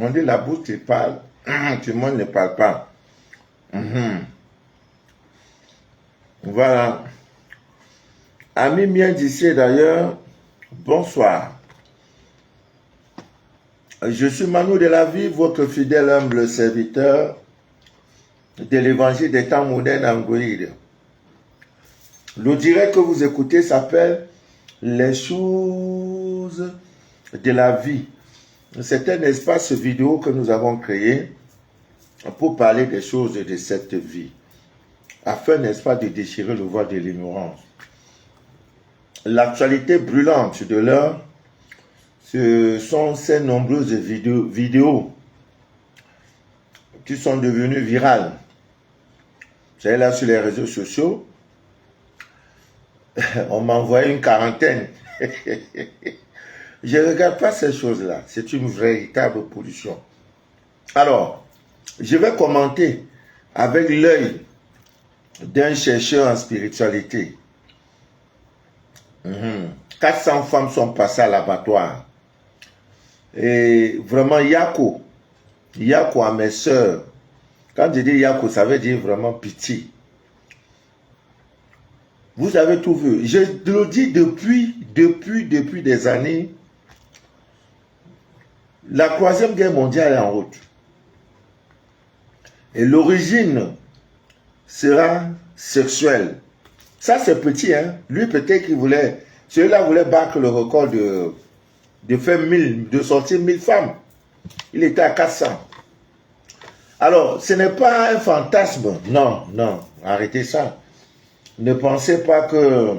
On dit la bouche, tu parles, tout le monde ne parle pas. Voilà. Amis bien d'ici d'ailleurs, bonsoir. Je suis Manu de la vie, votre fidèle humble serviteur de l'évangile des temps modernes en Goïde. Le direct que vous écoutez s'appelle Les choses de la vie. C'est un espace vidéo que nous avons créé pour parler des choses de cette vie, afin, n'est-ce pas, de déchirer le voile de l'ignorance. L'actualité brûlante de l'heure, ce sont ces nombreuses vidéos qui sont devenues virales. Vous savez, là, sur les réseaux sociaux, on m'a envoyé une quarantaine. Je ne regarde pas ces choses-là. C'est une véritable pollution. Alors, je vais commenter avec l'œil d'un chercheur en spiritualité. 400 femmes sont passées à l'abattoir. Et vraiment, Yako à mes sœurs. Quand je dis Yako, ça veut dire vraiment pitié. Vous avez tout vu. Je le dis depuis des années. La Troisième Guerre mondiale est en route. Et l'origine sera sexuelle. Ça, c'est petit, hein. Lui, peut-être qu'il voulait... Celui-là voulait battre le record de faire 1000, de sortir 1000 femmes. Il était à 400. Alors, ce n'est pas un fantasme. Non, non, arrêtez ça. Ne pensez pas que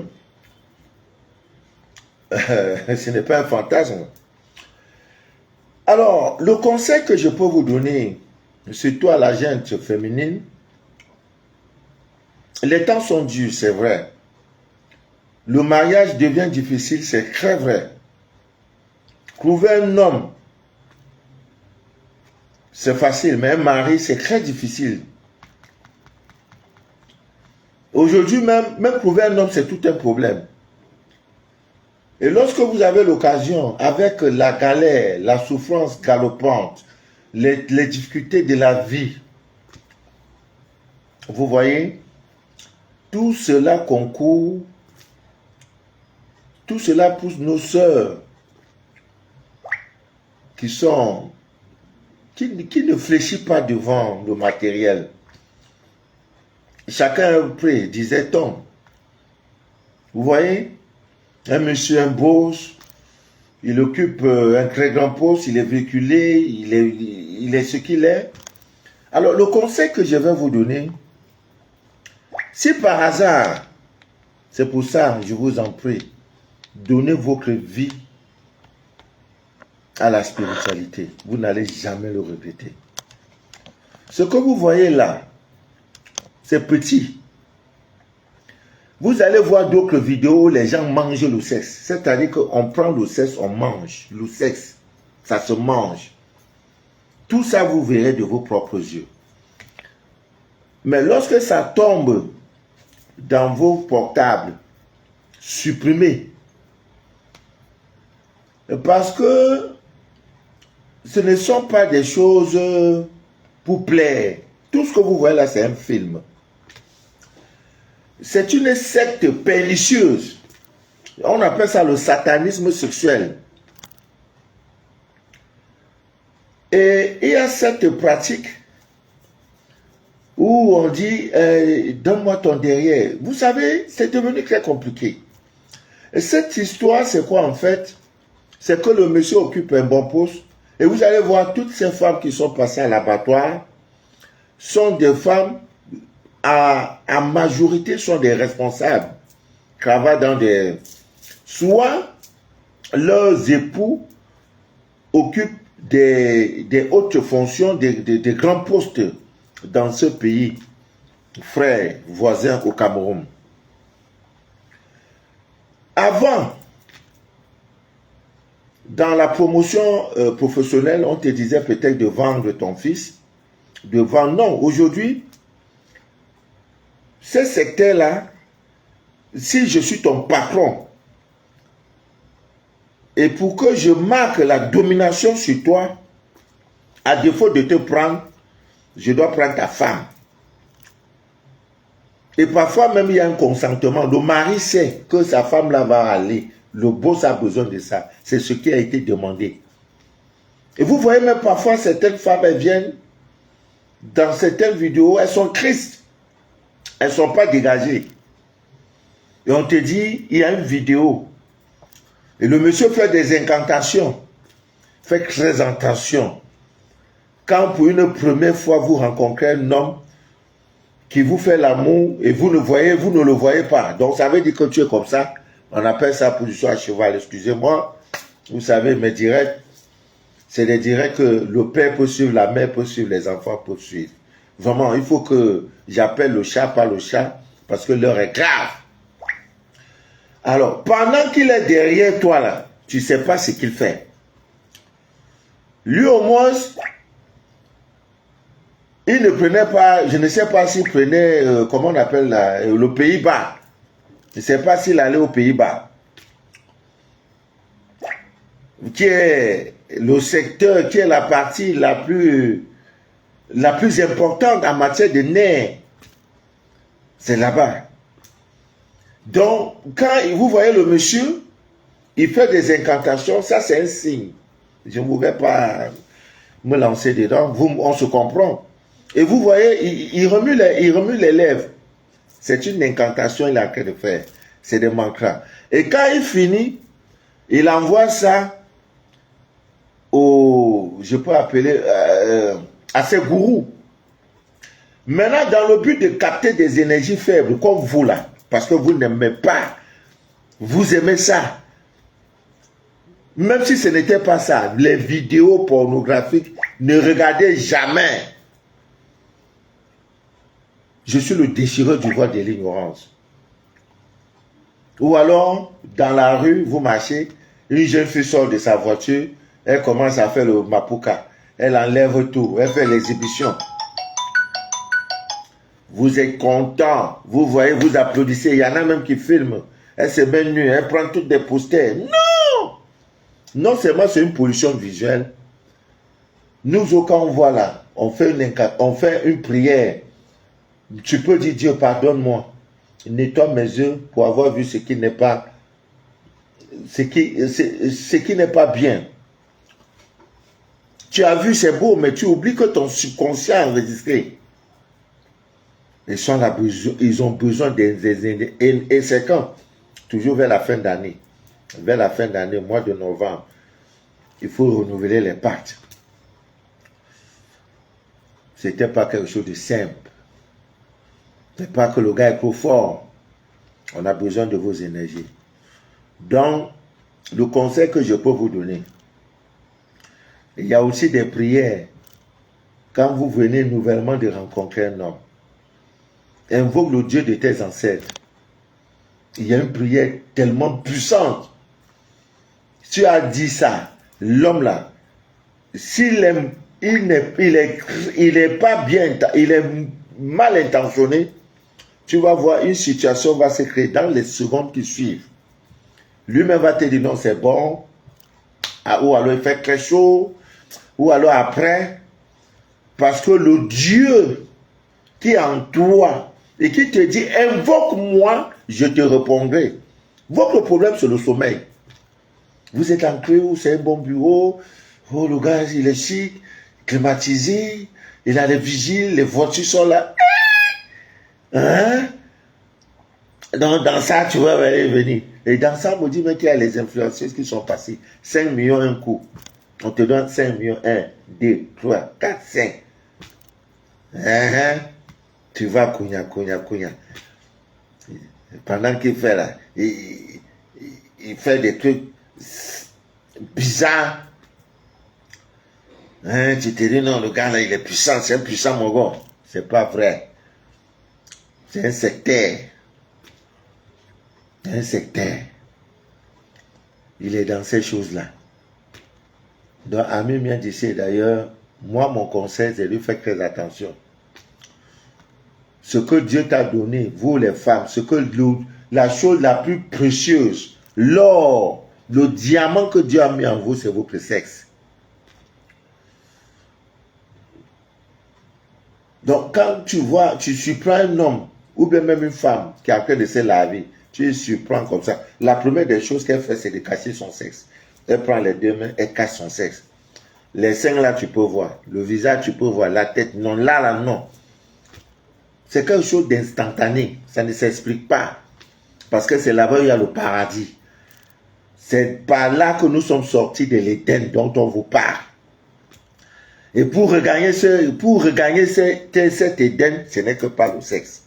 ce n'est pas un fantasme. Alors, le conseil que je peux vous donner, surtout à la gente féminine, les temps sont durs, c'est vrai. Le mariage devient difficile, c'est très vrai. Trouver un homme, c'est facile, mais un mari, c'est très difficile. Aujourd'hui, même trouver un homme, c'est tout un problème. Et lorsque vous avez l'occasion, avec la galère, la souffrance galopante, les difficultés de la vie, vous voyez, tout cela concourt, tout cela pousse nos sœurs qui ne fléchissent pas devant le matériel. Chacun est prêt, disait-on. Vous voyez, un monsieur, un boss, il occupe un très grand poste, il est véhiculé, il est ce qu'il est. Alors, le conseil que je vais vous donner, si par hasard, c'est pour ça, je vous en prie, donnez votre vie à la spiritualité. Vous n'allez jamais le regretter. Ce que vous voyez là, c'est petit. Vous allez voir d'autres vidéos où les gens mangent le sexe. C'est-à-dire qu'on prend le sexe, on mange. Le sexe, ça se mange. Tout ça, vous verrez de vos propres yeux. Mais lorsque ça tombe dans vos portables, supprimez. Parce que ce ne sont pas des choses pour plaire. Tout ce que vous voyez là, c'est un film. C'est une secte pernicieuse. On appelle ça le satanisme sexuel. Et il y a cette pratique où on dit donne-moi ton derrière. Vous savez, c'est devenu très compliqué. Et cette histoire, c'est quoi en fait? C'est que le monsieur occupe un bon poste. Et vous allez voir toutes ces femmes qui sont passées à l'abattoir sont des femmes, à majorité, sont des responsables. Travaillent dans des... Soit leurs époux occupent des hautes fonctions, des grands postes dans ce pays, frère, voisin au Cameroun. Avant, dans la promotion professionnelle, on te disait peut-être de vendre ton fils, de vendre. Non, aujourd'hui, ce secteur-là, si je suis ton patron, et pour que je marque la domination sur toi, À défaut de te prendre, je dois prendre ta femme. Et parfois même il y a un consentement. Le mari sait que sa femme là va aller. Le boss a besoin de ça. C'est ce qui a été demandé. Et vous voyez même parfois certaines femmes, elles viennent dans certaines vidéos, elles sont tristes. Elles ne sont pas dégagées. Et on te dit, il y a une vidéo. Et le monsieur fait des incantations. Faites très attention. Quand pour une première fois vous rencontrez un homme qui vous fait l'amour et vous ne le voyez pas. Donc ça veut dire que tu es comme ça. On appelle ça position à cheval. Excusez-moi. Vous savez, mes directs, c'est des directs que le père peut suivre, la mère peut suivre, les enfants peuvent suivre. Vraiment, il faut que j'appelle le chat, pas le chat, parce que l'heure est grave. Alors, pendant qu'il est derrière toi là, tu ne sais pas ce qu'il fait. Lui au moins, il ne prenait pas, je ne sais pas s'il prenait, comment on appelle là, le Pays-Bas. Je ne sais pas s'il allait aux Pays-Bas. Qui est le secteur, qui est la partie la plus importante en matière de nerfs. C'est là-bas. Donc, quand vous voyez le monsieur, il fait des incantations, ça c'est un signe. Je ne voudrais pas me lancer dedans, on se comprend. Et vous voyez, il remue les lèvres. C'est une incantation qu'il a en train de faire. C'est des mantras. Et quand il finit, il envoie ça je peux appeler, à ses gourous. Maintenant, dans le but de capter des énergies faibles, comme vous là, parce que vous n'aimez pas, vous aimez ça. Même si ce n'était pas ça, les vidéos pornographiques, ne regardez jamais. Je suis le déchireur du voile de l'ignorance. Ou alors, dans la rue, vous marchez, une jeune fille sort de sa voiture, elle commence à faire le mapuka. Elle enlève tout, elle fait l'exhibition. Vous êtes content, vous voyez, vous applaudissez. Il y en a même qui filment. Elle se met nue, elle prend toutes des posters. Non! Non seulement c'est une pollution visuelle. Nous, quand on voit là, on fait une prière. Tu peux dire, Dieu, pardonne-moi. Nettoie mes yeux pour avoir vu ce qui n'est pas, ce qui n'est pas bien. Tu as vu, c'est beau, mais tu oublies que ton subconscient est enregistré. Ils ont besoin et c'est quand? Toujours vers la fin d'année. Vers la fin d'année, mois de novembre, il faut renouveler les pactes. Ce n'était pas quelque chose de simple. Ce n'est pas que le gars est trop fort. On a besoin de vos énergies. Donc, le conseil que je peux vous donner, il y a aussi des prières. Quand vous venez nouvellement de rencontrer un homme, invoque le Dieu de tes ancêtres. Il y a une prière tellement puissante. Tu as dit ça, l'homme là, s'il est pas bien, il est mal intentionné, tu vas voir une situation va se créer dans les secondes qui suivent. Lui-même va te dire non, c'est bon, ou alors il fait très chaud, ou alors après, parce que le Dieu qui est en toi et qui te dit invoque-moi, je te répondrai. Votre problème c'est le sommeil. Vous êtes en creux, c'est un bon bureau, oh le gars il est chic, climatisé, il a les vigiles, les voitures sont là. Hein? Donc, dans ça, tu vas venir. Et dans ça, on me dit, mais qu'il y a les influenceuses qui sont passées. 5 millions un coup. On te donne 5 millions, 1, 2, 3, 4, 5. Tu vas cognac. Pendant qu'il fait là, il fait des trucs bizarres. Tu te dis, non, le gars là, il est puissant, c'est un puissant mon gars. C'est pas vrai. C'est un sectaire. Un sectaire. Il est dans ces choses-là. Donc, Ami vient d'ici, d'ailleurs, moi, mon conseil, c'est de lui faire très attention. Ce que Dieu t'a donné, vous les femmes, la chose la plus précieuse, l'or, le diamant que Dieu a mis en vous, c'est votre sexe. Donc, quand tu vois, tu surprends un homme, ou bien même une femme qui est en train de se laver, tu les surprends comme ça. La première des choses qu'elle fait, c'est de cacher son sexe. Elle prend les deux mains, elle cache son sexe. Les seins, là, tu peux voir. Le visage, tu peux voir. La tête, non. Là, non. C'est quelque chose d'instantané. Ça ne s'explique pas. Parce que c'est là-bas où il y a le paradis. C'est par là que nous sommes sortis de l'Éden dont on vous parle. Et pour regagner cet Éden, ce n'est que par le sexe.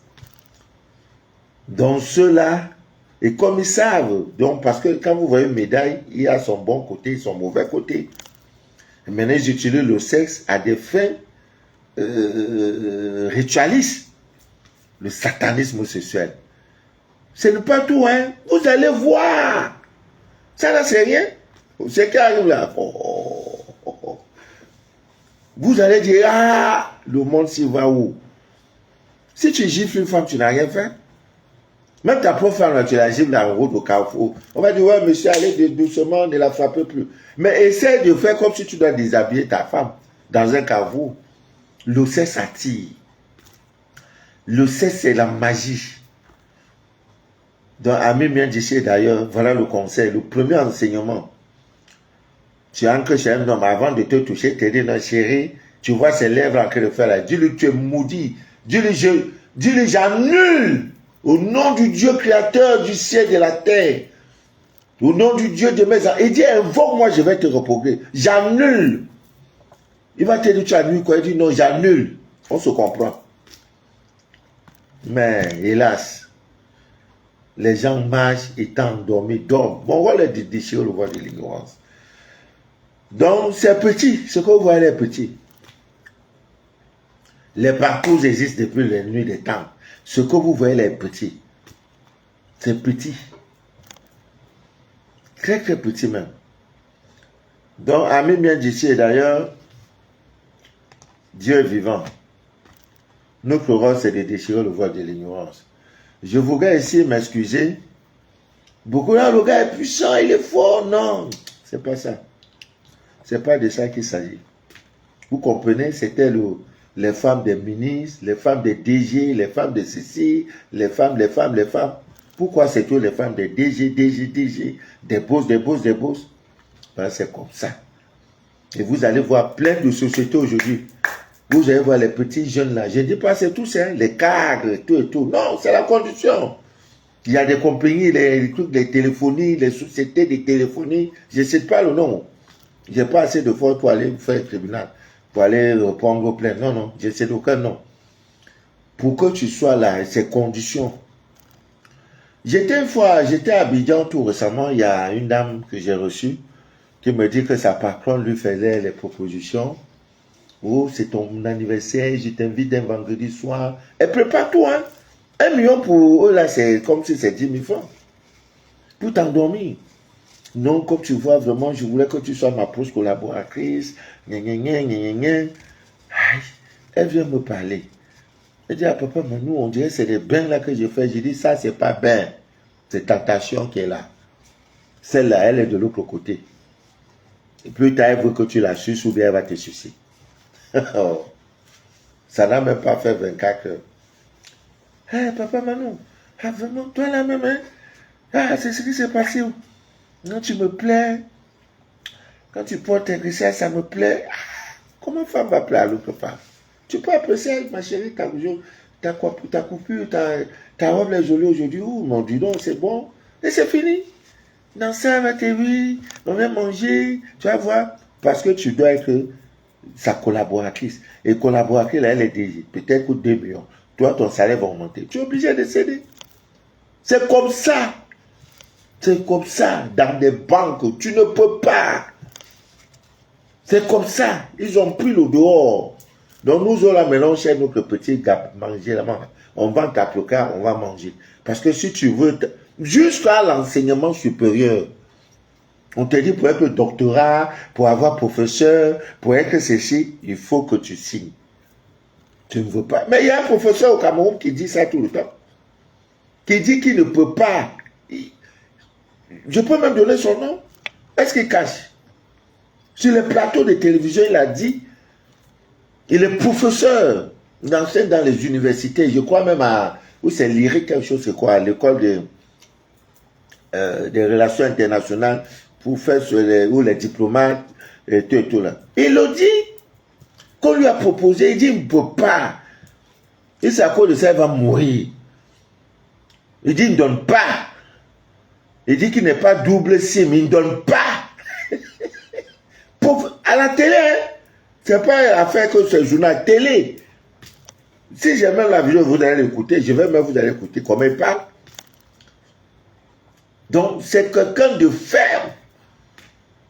Donc ceux-là, et comme ils savent, donc parce que quand vous voyez une médaille, il y a son bon côté et son mauvais côté. Et maintenant, ils utilisent le sexe à des fins ritualistes. Le satanisme sexuel. Ce n'est pas tout, hein. Vous allez voir. Ça là, c'est rien. C'est qui arrive là. Vous allez dire, ah, le monde s'y va où? Si tu gifles une femme, tu n'as rien fait. Même ta propre femme, tu la gifles dans la route au carrefour. On va dire, ouais, monsieur, allez doucement, ne la frappez plus. Mais essaie de faire comme si tu dois déshabiller ta femme dans un carrefour. Le sexe attire. Le sexe, c'est la magie. Donc, Ami bien d'ici d'ailleurs, voilà le conseil, le premier enseignement. Tu entres chez un homme avant de te toucher, te dis non chérie, tu vois ses lèvres en train de faire là. Dis-lui tu es maudit. Dis-lui j'annule au nom du Dieu créateur du ciel et de la terre. Au nom du Dieu de mes enfants. Il dit invoque-moi, je vais te reprocher. J'annule. Il va te dire tu annules quoi? Il dit non, j'annule. On se comprend. Mais hélas, les gens marchent étant endormis, dorment. Mon rôle est de déchirer le voile de l'ignorance. Donc, c'est petit. Ce que vous voyez est petit. Les parcours existent depuis les nuits des temps. Ce que vous voyez est petit. C'est petit. Très, très petit même. Donc, Ami bien d'ici, et d'ailleurs, Dieu est vivant. Notre rôle, c'est de déchirer le voile de l'ignorance. Je voudrais ici m'excuser. Beaucoup là, le gars est puissant, il est fort. Non, c'est pas ça. C'est pas de ça qu'il s'agit. Vous comprenez, c'était les femmes des ministres, les femmes des DG, les femmes de ceci, les femmes. Pourquoi c'est tous les femmes des DG, des boss? Ben, c'est comme ça. Et vous allez voir plein de sociétés aujourd'hui. Vous allez voir les petits jeunes là. Je ne dis pas c'est tout ça, les cadres, tout et tout. Non, c'est la condition. Il y a des compagnies, les trucs de téléphonie, les sociétés de téléphonie. Je ne sais pas le nom. Je n'ai pas assez de force pour aller faire le tribunal, pour aller répondre aux plaintes. Non, je ne sais aucun nom. Pour que tu sois là, ces conditions. J'étais à Abidjan tout récemment, il y a une dame que j'ai reçue qui me dit que sa patronne lui faisait les propositions. Oh, c'est ton anniversaire, je t'invite un vendredi soir. Elle prépare tout, hein. 1 million pour eux, là, c'est comme si c'est 10 000 francs. Pour t'endormir. Non, comme tu vois, vraiment, je voulais que tu sois ma proche collaboratrice. Aïe, elle vient me parler. Elle dit à papa, mais nous, on dirait que c'est les bains là que je fais. Je dis, ça, c'est pas bain. C'est tentation qui est là. Celle-là, elle est de l'autre côté. Et plus tard, elle veut que tu la suces ou bien elle va te sucer. Ça n'a même pas fait 24 heures. Hey, papa Manou, ah, vraiment, toi là même, hein? Ah, c'est ce qui s'est passé. Quand tu me plais, quand tu portes tes richesses, ça me plaît. Ah, comment femme va plaire à l'autre femme? Tu peux apprécier, ma chérie, ta coupure, ta robe est jolie aujourd'hui. Oh, mon Dieu, donc c'est bon. Et c'est fini. Dans ça, va te oui, on vient manger, tu vas voir. Parce que tu dois être sa collaboratrice. Et collaboratrice, là, elle est DG. Peut-être 2 millions. Toi, ton salaire va augmenter. Tu es obligé de céder. C'est comme ça. C'est comme ça. Dans des banques, tu ne peux pas. C'est comme ça. Ils ont pris le dehors. Donc, nous, là, maintenant, chez notre petit gars, manger là-bas. On vend ta placard, on va manger. Parce que si tu veux, jusqu'à l'enseignement supérieur, on te dit pour être doctorat, pour avoir professeur, pour être ceci, il faut que tu signes. Tu ne veux pas. Mais il y a un professeur au Cameroun qui dit ça tout le temps. Qui dit qu'il ne peut pas. Je peux même donner son nom. Est-ce qu'il cache? Sur les plateaux de télévision, il a dit, il est professeur J'enseigne dans les universités, je crois même à, où c'est lyrique quelque chose, c'est quoi, à l'école des relations internationales pour faire sur où les diplomates et tout là. Il le dit, qu'on lui a proposé, il dit il ne peut pas. Et c'est à cause de ça il va mourir. Il dit il ne donne pas. Il dit qu'il n'est pas double sim, il ne donne pas. À la télé, hein? C'est pas affaire que ce journal télé. Si j'ai même la vidéo, vous allez l'écouter, je vais même vous allez écouter comment il parle. Donc, c'est quelqu'un de ferme.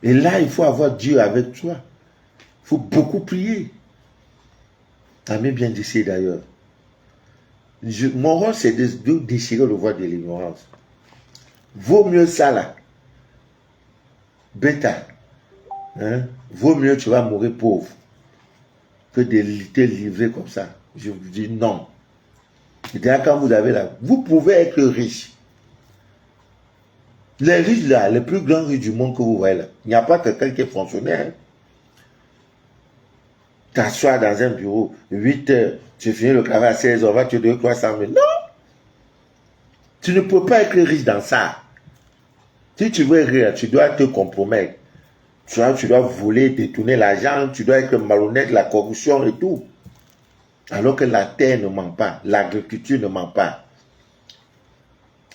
Et là, il faut avoir Dieu avec toi. Il faut beaucoup prier. Amen bien d'ici d'ailleurs. Mon rôle, c'est de déchirer le voile de l'ignorance. Vaut mieux ça là. Bêta. Hein? Vaut mieux tu vas mourir pauvre que de te livrer comme ça. Je vous dis non. Et d'ailleurs, quand vous avez là, vous pouvez être riche. Les riches là, les plus grands riches du monde que vous voyez là, il n'y a pas quelqu'un qui est fonctionnaire. Hein? T'assois dans un bureau, 8 heures, tu finis le travail à 16 heures, va te donner 300 000. Non! Tu ne peux pas être riche dans ça. Si tu veux être riche, tu dois te compromettre. Tu dois voler, détourner l'argent, tu dois être malhonnête, la corruption et tout. Alors que la terre ne ment pas, l'agriculture ne ment pas.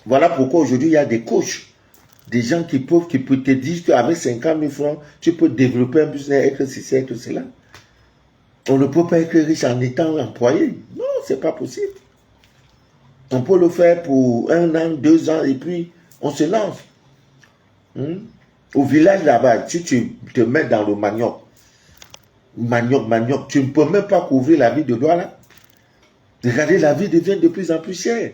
Voilà pourquoi aujourd'hui il y a des coachs, des gens qui peuvent te dire qu'avec 50 000 francs, tu peux développer un business, être ceci, être cela. On ne peut pas être riche en étant employé. Non, c'est pas possible. On peut le faire pour 1 an, 2 ans et puis on se lance. Au village là-bas, si tu te mets dans le manioc, tu ne peux même pas couvrir la vie de Douala. Regardez, la vie devient de plus en plus chère.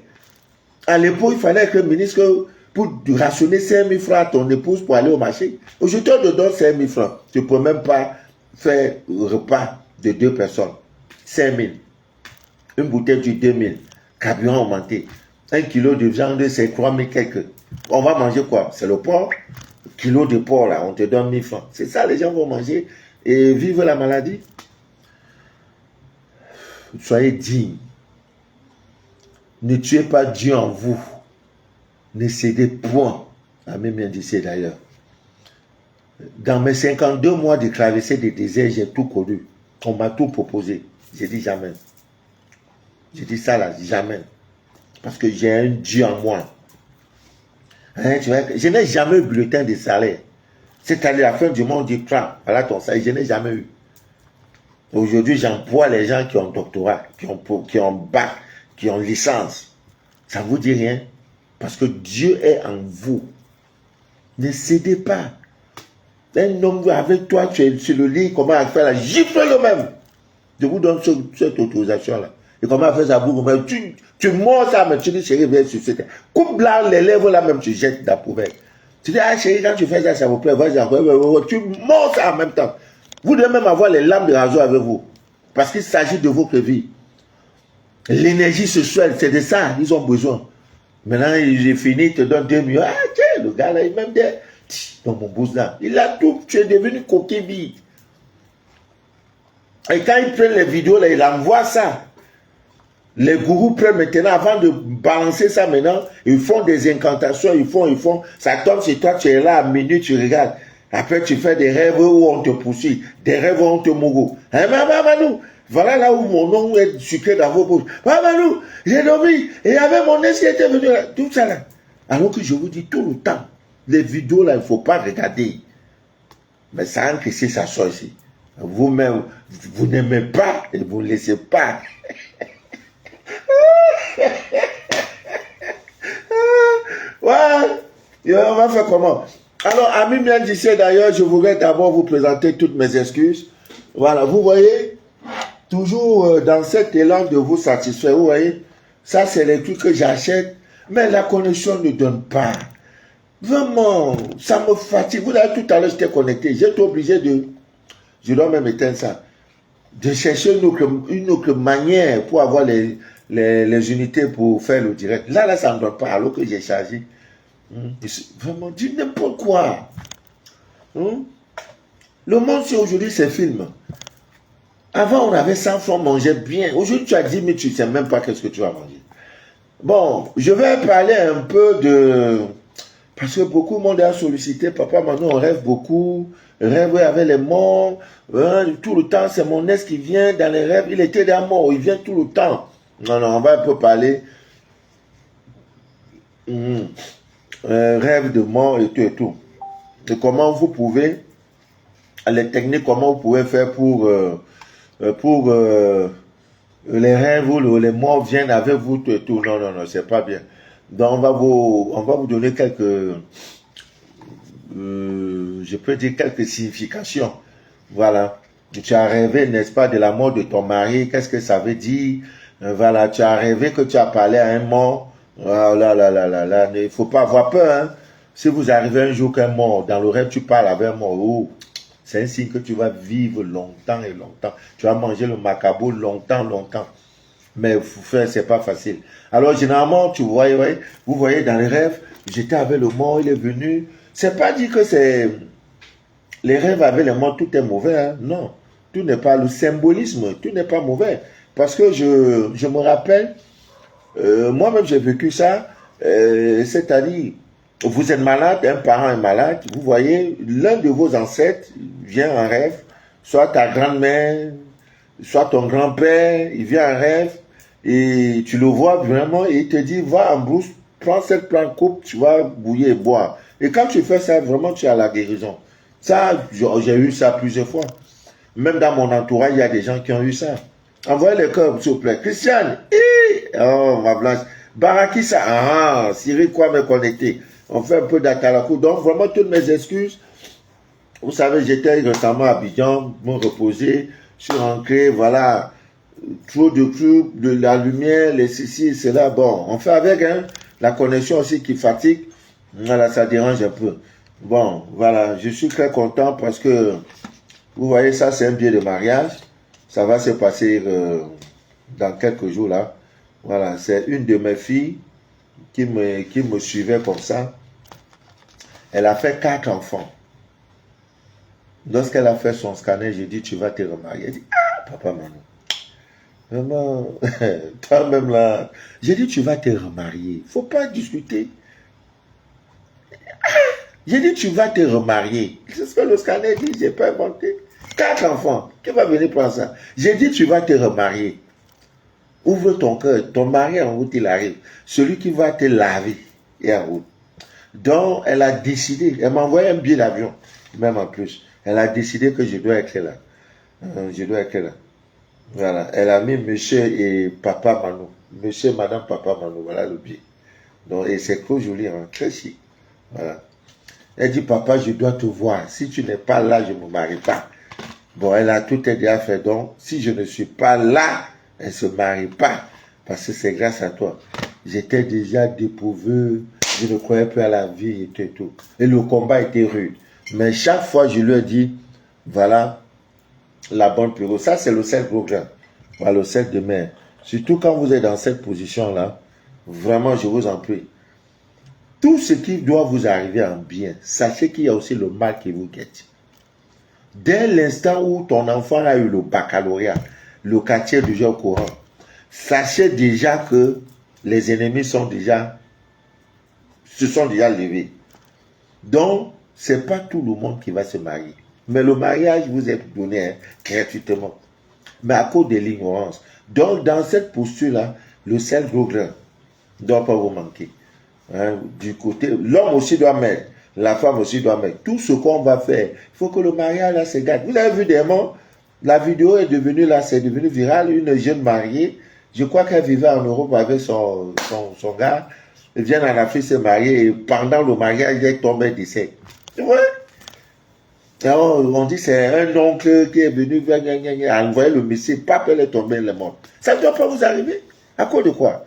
À l'époque, il fallait que le ministre, pour rationner 5 000 francs à ton épouse pour aller au marché. Aujourd'hui, on te donne 5 000 francs. Tu ne peux même pas faire un repas de 2 personnes. 5 000. Une bouteille de 2 000. Carburant augmenté. 1 kilo de viande, c'est 3 000 quelques. On va manger quoi? C'est le porc. Kilo de porc, là, on te donne 1 000 francs. C'est ça, les gens vont manger et vivre la maladie. Soyez dignes. Ne tuez pas Dieu en vous. Ne cédez point. Amen, bien dit d'ailleurs. Dans mes 52 mois de traversée des déserts, j'ai tout connu. On m'a tout proposé. J'ai dit jamais. J'ai dit ça là, jamais. Parce que j'ai un Dieu en moi. Hein, je n'ai jamais eu bulletin de salaire. C'est-à-dire à la fin du monde, on dit, prends, voilà ton salaire. Je n'ai jamais eu. Aujourd'hui, j'emploie les gens qui ont doctorat, qui ont bac, qui ont licence. Ça ne vous dit rien. Parce que Dieu est en vous. Ne cédez pas. Un homme avec toi, tu es sur le lit, comment faire la gifle le même. Je vous donne cette autorisation-là. Et comment faire ça pour vous? Tu mords ça, mais tu dis, chérie, viens sur cette. Coupe là, les lèvres là même, tu jettes dans la poubelle. Tu dis, ah chérie, quand tu fais ça, ça vous plaît, vas-y encore. Tu mords ça en même temps. Vous devez même avoir les lames de rasoir avec vous. Parce qu'il s'agit de votre vie. L'énergie sexuelle, c'est de ça, ils ont besoin. Maintenant, j'ai fini, il te donne 2 millions. Ah, tiens, le gars là, il m'aime bien. Dans mon bouse là, il a tout, tu es devenu coquille vide. Et quand ils prennent les vidéos là, ils envoient ça. Les gourous prennent maintenant, avant de balancer ça maintenant, ils font des incantations, ils font, ça tombe sur toi, tu es là à minuit, tu regardes. Après, tu fais des rêves où on te poursuit, des rêves où on te mourut. Hein, Mamadou, voilà là où mon nom est sucré dans vos bouches. Mamadou, j'ai dormi, et avec mon nez qui était venu là, tout ça là. Alors que je vous dis tout le temps, les vidéos là, il ne faut pas regarder. Mais ça encaissé, ça sort ici. Vous-même, vous n'aimez pas et vous ne laissez pas. Ouais, on va faire comment? Alors, amis bien d'ici d'ailleurs, je voudrais d'abord vous présenter toutes mes excuses. Voilà, vous voyez, toujours dans cet élan de vous satisfaire, vous voyez, ça c'est les trucs que j'achète, mais la connexion ne donne pas. Vraiment, ça me fatigue. Vous avez tout à l'heure, j'étais connecté, j'étais obligé de, je dois même éteindre ça, de chercher une autre manière pour avoir les unités pour faire le direct. Là, ça ne donne pas, alors que j'ai chargé. Vraiment, dis n'importe quoi. Le monde, c'est aujourd'hui, c'est film. Avant, on avait 100 francs, on mangeait bien. Aujourd'hui, tu as 10 000, tu ne sais même pas qu'est-ce que tu vas manger. Bon, je vais parler un peu de... Parce que beaucoup de monde a sollicité, papa, maintenant on rêve beaucoup, rêve avec les morts, hein, tout le temps, c'est mon ex qui vient dans les rêves, il était déjà mort, il vient tout le temps. Non, non, on va un peu parler rêve de mort et tout et tout. Et comment vous pouvez, les techniques, comment vous pouvez faire pour les rêves où les morts viennent avec vous tout et tout. Non, non, non, c'est pas bien. Donc on va vous donner quelques, je peux dire quelques significations. Voilà. Tu as rêvé, n'est-ce pas, de la mort de ton mari. Qu'est-ce que ça veut dire? Voilà, tu as rêvé que tu as parlé à un mort. Ah là là là là là, il ne faut pas avoir peur. Hein. Si vous arrivez un jour qu'un mort, dans le rêve, tu parles avec un mort. Oh, c'est un signe que tu vas vivre longtemps et longtemps. Tu vas manger le macabo longtemps, longtemps. Mais faire, c'est pas facile. Alors, généralement, vous voyez dans les rêves, j'étais avec le mort, il est venu. C'est pas dit que c'est les rêves avec les morts, tout est mauvais. Hein? Non, tout n'est pas le symbolisme, tout n'est pas mauvais. Parce que je me rappelle, moi-même j'ai vécu ça, c'est-à-dire, vous êtes malade, un parent est malade, vous voyez, l'un de vos ancêtres vient en rêve, soit ta grand-mère, soit ton grand-père, il vient en rêve, et tu le vois vraiment, et il te dit, va en brousse, prends cette plante coupe, tu vas bouillir et boire. Et quand tu fais ça, vraiment, tu as la guérison. Ça, j'ai eu ça plusieurs fois. Même dans mon entourage, il y a des gens qui ont eu ça. Envoyez les cœurs, s'il vous plaît. Christiane, oh, ma blanche. Barakissa, Cyril, quoi me connecter. On fait un peu d'Atalakou. Donc, vraiment, toutes mes excuses. Vous savez, j'étais récemment à Abidjan, me reposer, je suis rentré, voilà, trop de clubs, de la lumière, les ceci, cela. Bon, on fait avec, hein, la connexion aussi qui fatigue. Voilà, ça dérange un peu. Bon, voilà, je suis très content parce que, vous voyez, ça, c'est un billet de mariage. Ça va se passer dans quelques jours, là. Voilà, c'est une de mes filles qui me suivait comme ça. Elle a fait 4 enfants. Lorsqu'elle a fait son scanner, j'ai dit, tu vas te remarier. Elle dit, ah, papa, maman. Vraiment, toi-même là. J'ai dit, tu vas te remarier. Faut pas discuter. J'ai dit, tu vas te remarier. C'est ce que le scanner dit, j'ai pas inventé. 4 enfants. Qui va venir prendre ça? J'ai dit, tu vas te remarier. Ouvre ton cœur. Ton mari en route, il arrive. Celui qui va te laver est en route. Donc, elle a décidé. Elle m'a envoyé un billet d'avion. Même en plus. Elle a décidé que je dois être là. Je dois être là. Voilà. Elle a mis monsieur et papa Manou. Monsieur, madame, papa Manou. Voilà le billet. Donc, et c'est trop joli, hein, très chic. Voilà. Elle dit, papa, je dois te voir. Si tu n'es pas là, je ne me marie pas. Bon, elle a tout déjà fait. Donc, si je ne suis pas là, elle ne se marie pas. Parce que c'est grâce à toi. J'étais déjà dépourvu. Je ne croyais plus à la vie et tout. Et le combat était rude. Mais chaque fois, je lui ai dit, voilà, la bonne période. Ça, c'est le sel programme. Voilà, le sel de mer. Surtout quand vous êtes dans cette position-là, vraiment, je vous en prie. Tout ce qui doit vous arriver en bien, sachez qu'il y a aussi le mal qui vous guette. Dès l'instant où ton enfant a eu le baccalauréat, le quartier déjà au courant, sachez déjà que les ennemis se sont déjà levés. Donc, ce n'est pas tout le monde qui va se marier. Mais le mariage vous est donné hein, gratuitement. Mais à cause de l'ignorance. Donc, dans cette posture-là, le sel gros grain ne doit pas vous manquer. Hein, du côté, l'homme aussi doit mettre, la femme aussi doit mettre. Tout ce qu'on va faire, il faut que le mariage là se gâte. Vous avez vu des mots? La vidéo est devenue là, c'est devenu viral. Une jeune mariée, je crois qu'elle vivait en Europe avec son gars. Elle vient en Afrique se marier et pendant le mariage, elle est tombée décès. C'est vrai? Alors, on dit c'est un oncle qui est venu envoyer le messie, pape, elle est tombée, elle est morte. Ça ne doit pas vous arriver. À cause de quoi?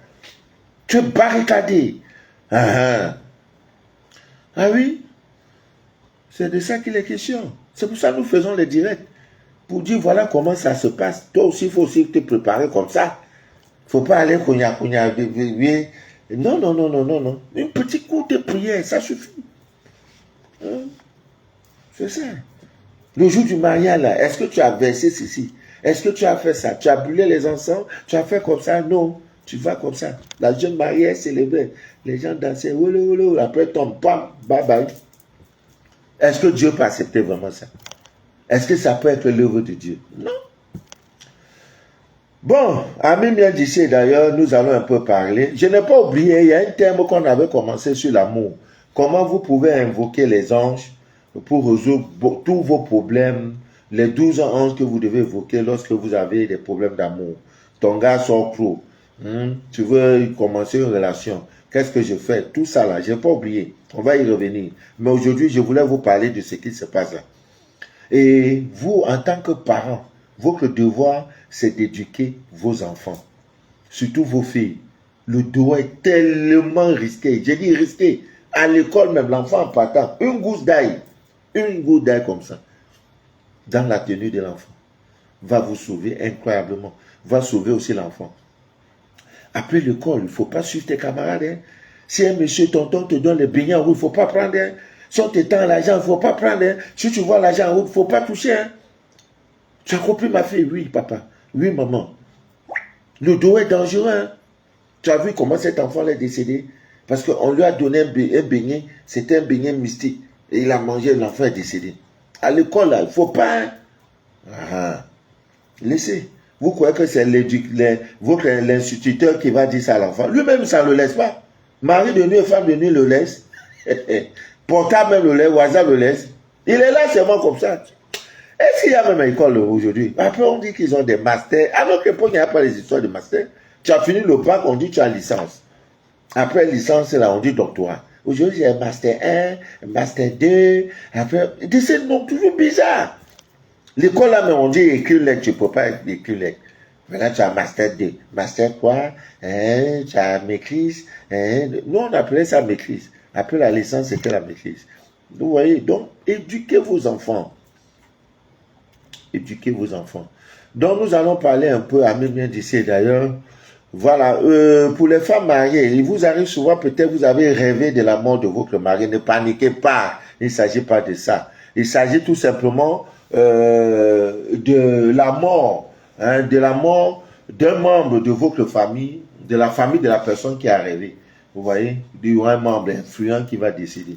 Tu es barricadé. Ah oui, c'est de ça qu'il est question. C'est pour ça que nous faisons les directs. Pour dire voilà comment ça se passe. Toi aussi, il faut aussi te préparer comme ça. Il ne faut pas aller cognac. Non, non, non, non, non, non. Une petite courte de prière, ça suffit. Hein? C'est ça. Le jour du mariage, là, est-ce que tu as versé ceci? Est-ce que tu as fait ça? Tu as brûlé les encens? Tu as fait comme ça? Non. Tu vas comme ça. La jeune mariée est célébrée. Les gens dansaient. Après, tombe. Bam. Bye bye. Est-ce que Dieu peut accepter vraiment ça? Est-ce que ça peut être l'œuvre de Dieu? Non. Bon, Amis bien d'ici d'ailleurs, nous allons un peu parler. Je n'ai pas oublié, il y a un terme qu'on avait commencé sur l'amour. Comment vous pouvez invoquer les anges pour résoudre tous vos problèmes, les 12 anges que vous devez évoquer lorsque vous avez des problèmes d'amour. Ton gars sort pro. Tu veux commencer une relation. Qu'est-ce que je fais? Tout ça là, je n'ai pas oublié. On va y revenir. Mais aujourd'hui, je voulais vous parler de ce qui se passe là. Et vous, en tant que parents, votre devoir, c'est d'éduquer vos enfants, surtout vos filles. Le devoir est tellement risqué. J'ai dit risqué. À l'école même, l'enfant en partant, une goutte d'ail comme ça, dans la tenue de l'enfant, va vous sauver incroyablement. Va sauver aussi l'enfant. Après l'école, il ne faut pas suivre tes camarades. Hein. Si un monsieur tonton te donne les beignets en route, il ne faut pas prendre. Hein. Si on te tend l'argent, il ne faut pas prendre. Hein. Si tu vois l'argent en route, il ne faut pas toucher. Hein. Tu as compris ma fille? Oui, papa. Oui, maman. Le dos est dangereux. Hein. Tu as vu comment cet enfant est décédé? Parce qu'on lui a donné un beignet. C'était un beignet mystique. Et il a mangé, l'enfant est décédé. À l'école, là, il ne faut pas. Hein. Ah. Laissez. Vous croyez que c'est l'instituteur qui va dire ça à l'enfant? Lui-même, ça ne le laisse pas. Mari de nuit et femme de nuit le laisse. Portable même le laisse, WhatsApp le laisse. Il est là seulement comme ça. Est-ce qu'il y a même une école aujourd'hui? Après, on dit qu'ils ont des masters. À notre époque, il n'y a pas les histoires de master. Tu as fini le bac, on dit tu as licence. Après licence, là, on dit doctorat. Aujourd'hui, il y a un master 1, un master 2. Après, c'est un nom toujours bizarre. L'école, là, mais on dit écrire lettre, tu ne peux pas écrire lettre. Maintenant, tu as master 2. Master 3, tu as maîtrise. Nous, on appelait ça maîtrise. Après la licence, c'était la maîtrise. Vous voyez, donc, éduquez vos enfants. Éduquez vos enfants. Donc, nous allons parler un peu, à même bien d'ici d'ailleurs. Voilà, pour les femmes mariées, il vous arrive souvent, peut-être vous avez rêvé de la mort de votre mari. Ne paniquez pas, il ne s'agit pas de ça. Il s'agit tout simplement de la mort d'un membre de votre famille, de la famille de la personne qui a rêvé. Vous voyez, il y aura un membre influent qui va décider.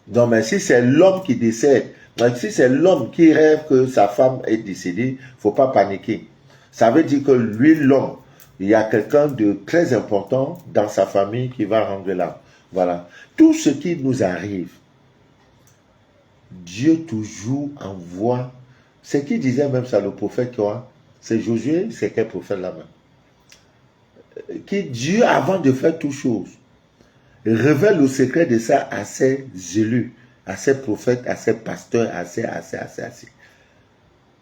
Donc, mais si c'est l'homme qui décède, si c'est l'homme qui rêve que sa femme est décédée, il ne faut pas paniquer. Ça veut dire que lui, l'homme, il y a quelqu'un de très important dans sa famille qui va rendre l'âme. Voilà. Tout ce qui nous arrive, Dieu toujours envoie. C'est qui disait même ça, le prophète quoi? C'est Josué, c'est quel prophète là-bas? Qui Dieu, avant de faire toutes choses, révèle le secret de ça à ses élus, à ses prophètes, à ses pasteurs, à ses.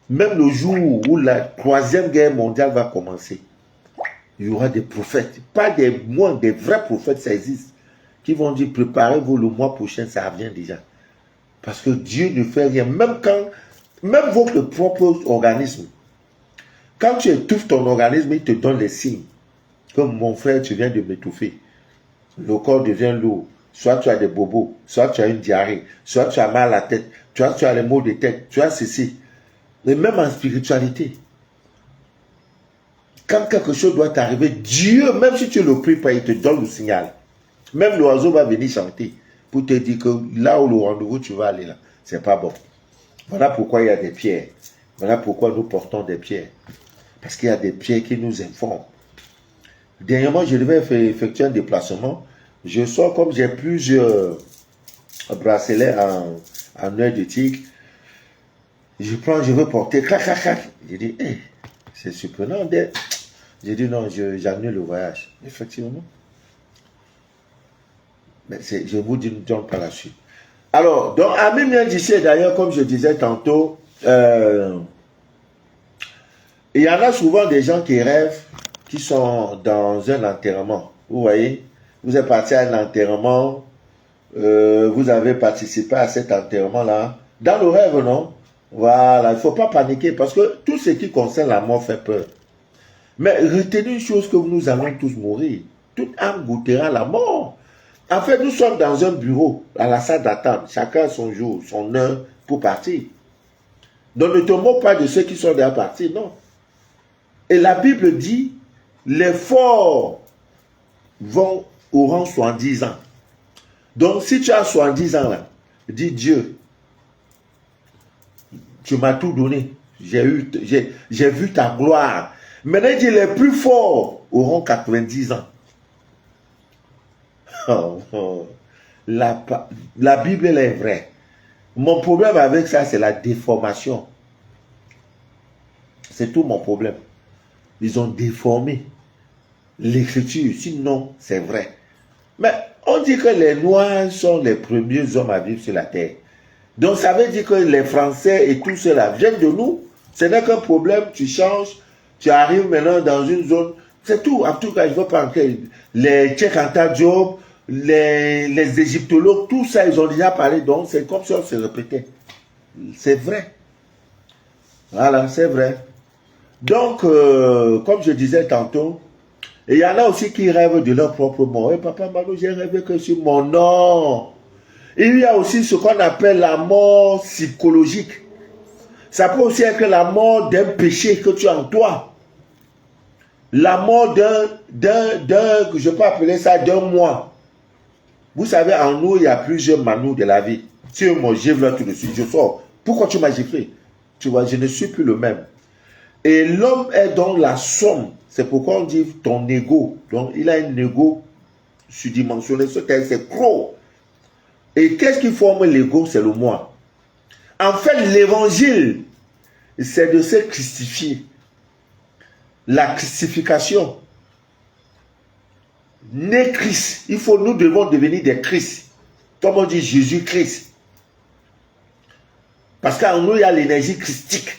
Même le jour où la troisième guerre mondiale va commencer, il y aura des prophètes, pas des moines, des vrais prophètes, ça existe, qui vont dire préparez-vous le mois prochain, ça vient déjà. Parce que Dieu ne fait rien, même votre propre organisme. Quand tu étouffes ton organisme, il te donne les signes. Comme mon frère, tu viens de m'étouffer. Le corps devient lourd. Soit tu as des bobos, soit tu as une diarrhée, soit tu as mal à la tête, soit tu as les maux de tête, tu as ceci. Et même en spiritualité, quand quelque chose doit t'arriver, Dieu, même si tu ne le pries pas, il te donne le signal. Même l'oiseau va venir chanter pour te dire que là où le rendez-vous tu vas aller là, c'est pas bon. Voilà pourquoi il y a des pierres. Voilà pourquoi nous portons des pierres. Parce qu'il y a des pierres qui nous informent. Dernièrement, je devais effectuer un déplacement. Je sors comme j'ai plusieurs bracelets en œil de tigre. Je veux porter, clac, clac, clac. J'ai dit, hey, c'est surprenant. J'ai dit non, j'annule le voyage. Effectivement. Mais je vous dis par la suite. Alors, donc, Ami bien d'ici, d'ailleurs, comme je disais tantôt, il y en a souvent des gens qui rêvent, qui sont dans un enterrement. Vous voyez, vous êtes parti à un enterrement, vous avez participé à cet enterrement-là. Dans le rêve, non? Voilà, il ne faut pas paniquer parce que tout ce qui concerne la mort fait peur. Mais retenez une chose que nous allons tous mourir. Toute âme goûtera la mort. En fait, nous sommes dans un bureau, à la salle d'attente. Chacun a son jour, son heure pour partir. Donc ne te moque pas de ceux qui sont déjà partis, non. Et la Bible dit, les forts auront 70 ans. Donc, si tu as 70 ans là, dis Dieu, tu m'as tout donné. J'ai vu ta gloire. Maintenant, il dit, les plus forts auront 90 ans. La Bible, elle est vraie. Mon problème avec ça, c'est la déformation. C'est tout mon problème. Ils ont déformé l'écriture. Sinon, c'est vrai. Mais on dit que les Noirs sont les premiers hommes à vivre sur la terre. Donc, ça veut dire que les Français et tout cela viennent de nous. Ce n'est qu'un problème. Tu changes. Tu arrives maintenant dans une zone. C'est tout. En tout cas, je ne veux pas entrer. Les Cheikh Anta Diop, les égyptologues, tout ça, ils ont déjà parlé. Donc, c'est comme si on se répétait. C'est vrai. Voilà, c'est vrai. Donc, comme je disais tantôt, il y en a aussi qui rêvent de leur propre mort. Et papa Mano, j'ai rêvé que sur mon nom. Il y a aussi ce qu'on appelle la mort psychologique. Ça peut aussi être la mort d'un péché que tu as en toi. La mort je peux appeler ça d'un moi. Vous savez, en nous, il y a plusieurs manous de la vie. Si on me gifle là tout de suite, je sors. Pourquoi tu m'as giflé? Tu vois, je ne suis plus le même. Et l'homme est dans la somme. C'est pourquoi on dit ton ego. Donc, il a un ego surdimensionné. C'est gros. Et qu'est-ce qui forme l'ego? C'est le moi. En fait, l'évangile, c'est de se christifier. La christification. Né Christ. Nous devons devenir des Christ. Comme on dit Jésus-Christ. Parce qu'en nous, il y a l'énergie christique.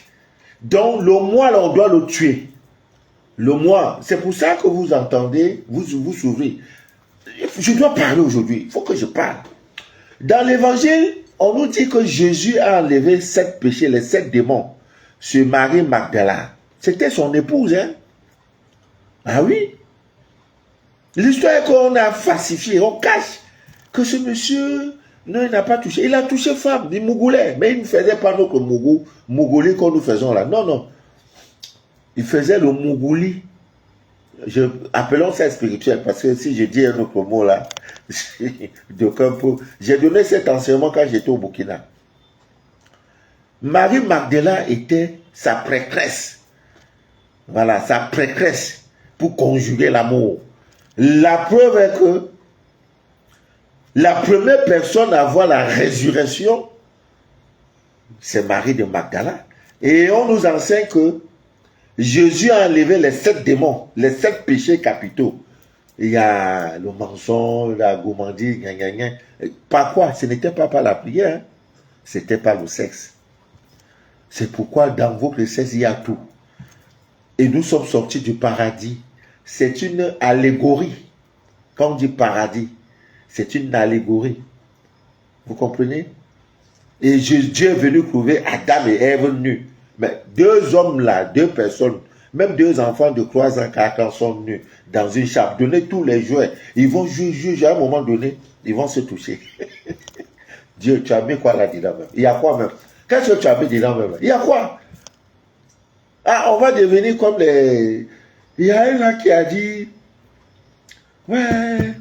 Donc, le moi, là, on doit le tuer. Le moi. C'est pour ça que vous entendez, vous souvenez. Je dois parler aujourd'hui. Il faut que je parle. Dans l'évangile, on nous dit que Jésus a enlevé 7 péchés, les 7 démons, sur Marie Magdala. C'était son épouse, hein? Ah oui? L'histoire est qu'on a falsifié, on cache que ce monsieur, non, il n'a pas touché. Il a touché femme, il mougoulait, mais il ne faisait pas notre mougouli qu'on nous faisons là. Non, non. Il faisait le mougouli. Appelons ça spirituel, parce que si je dis un autre mot là, j'ai donné cet enseignement quand j'étais au Burkina. Marie Magdala était sa prêtresse. Voilà, sa prêtresse pour conjuguer l'amour. La preuve est que la première personne à voir la résurrection, c'est Marie de Magdala. Et on nous enseigne que Jésus a enlevé les 7 démons, les 7 péchés capitaux. Il y a le mensonge, la gourmandise, gna gna gna. Par quoi? Ce n'était pas par la prière, hein? C'était par le sexe. C'est pourquoi dans votre sexe, il y a tout. Et nous sommes sortis du paradis. C'est une allégorie. Quand on dit paradis, c'est une allégorie. Vous comprenez? Et Dieu est venu trouver Adam et Ève nus. Mais 2 hommes là, 2 personnes, même 2 enfants de 3 ans, 4 ans sont nus dans une chape. Donnez tous les jouets. Ils vont juger à un moment donné, ils vont se toucher. Dieu, tu as mis quoi là-dedans même? Il y a quoi même? Qu'est-ce que tu as mis dedans même? Il y a quoi? Ah, on va devenir comme les... Il y a un là qui a dit, ouais,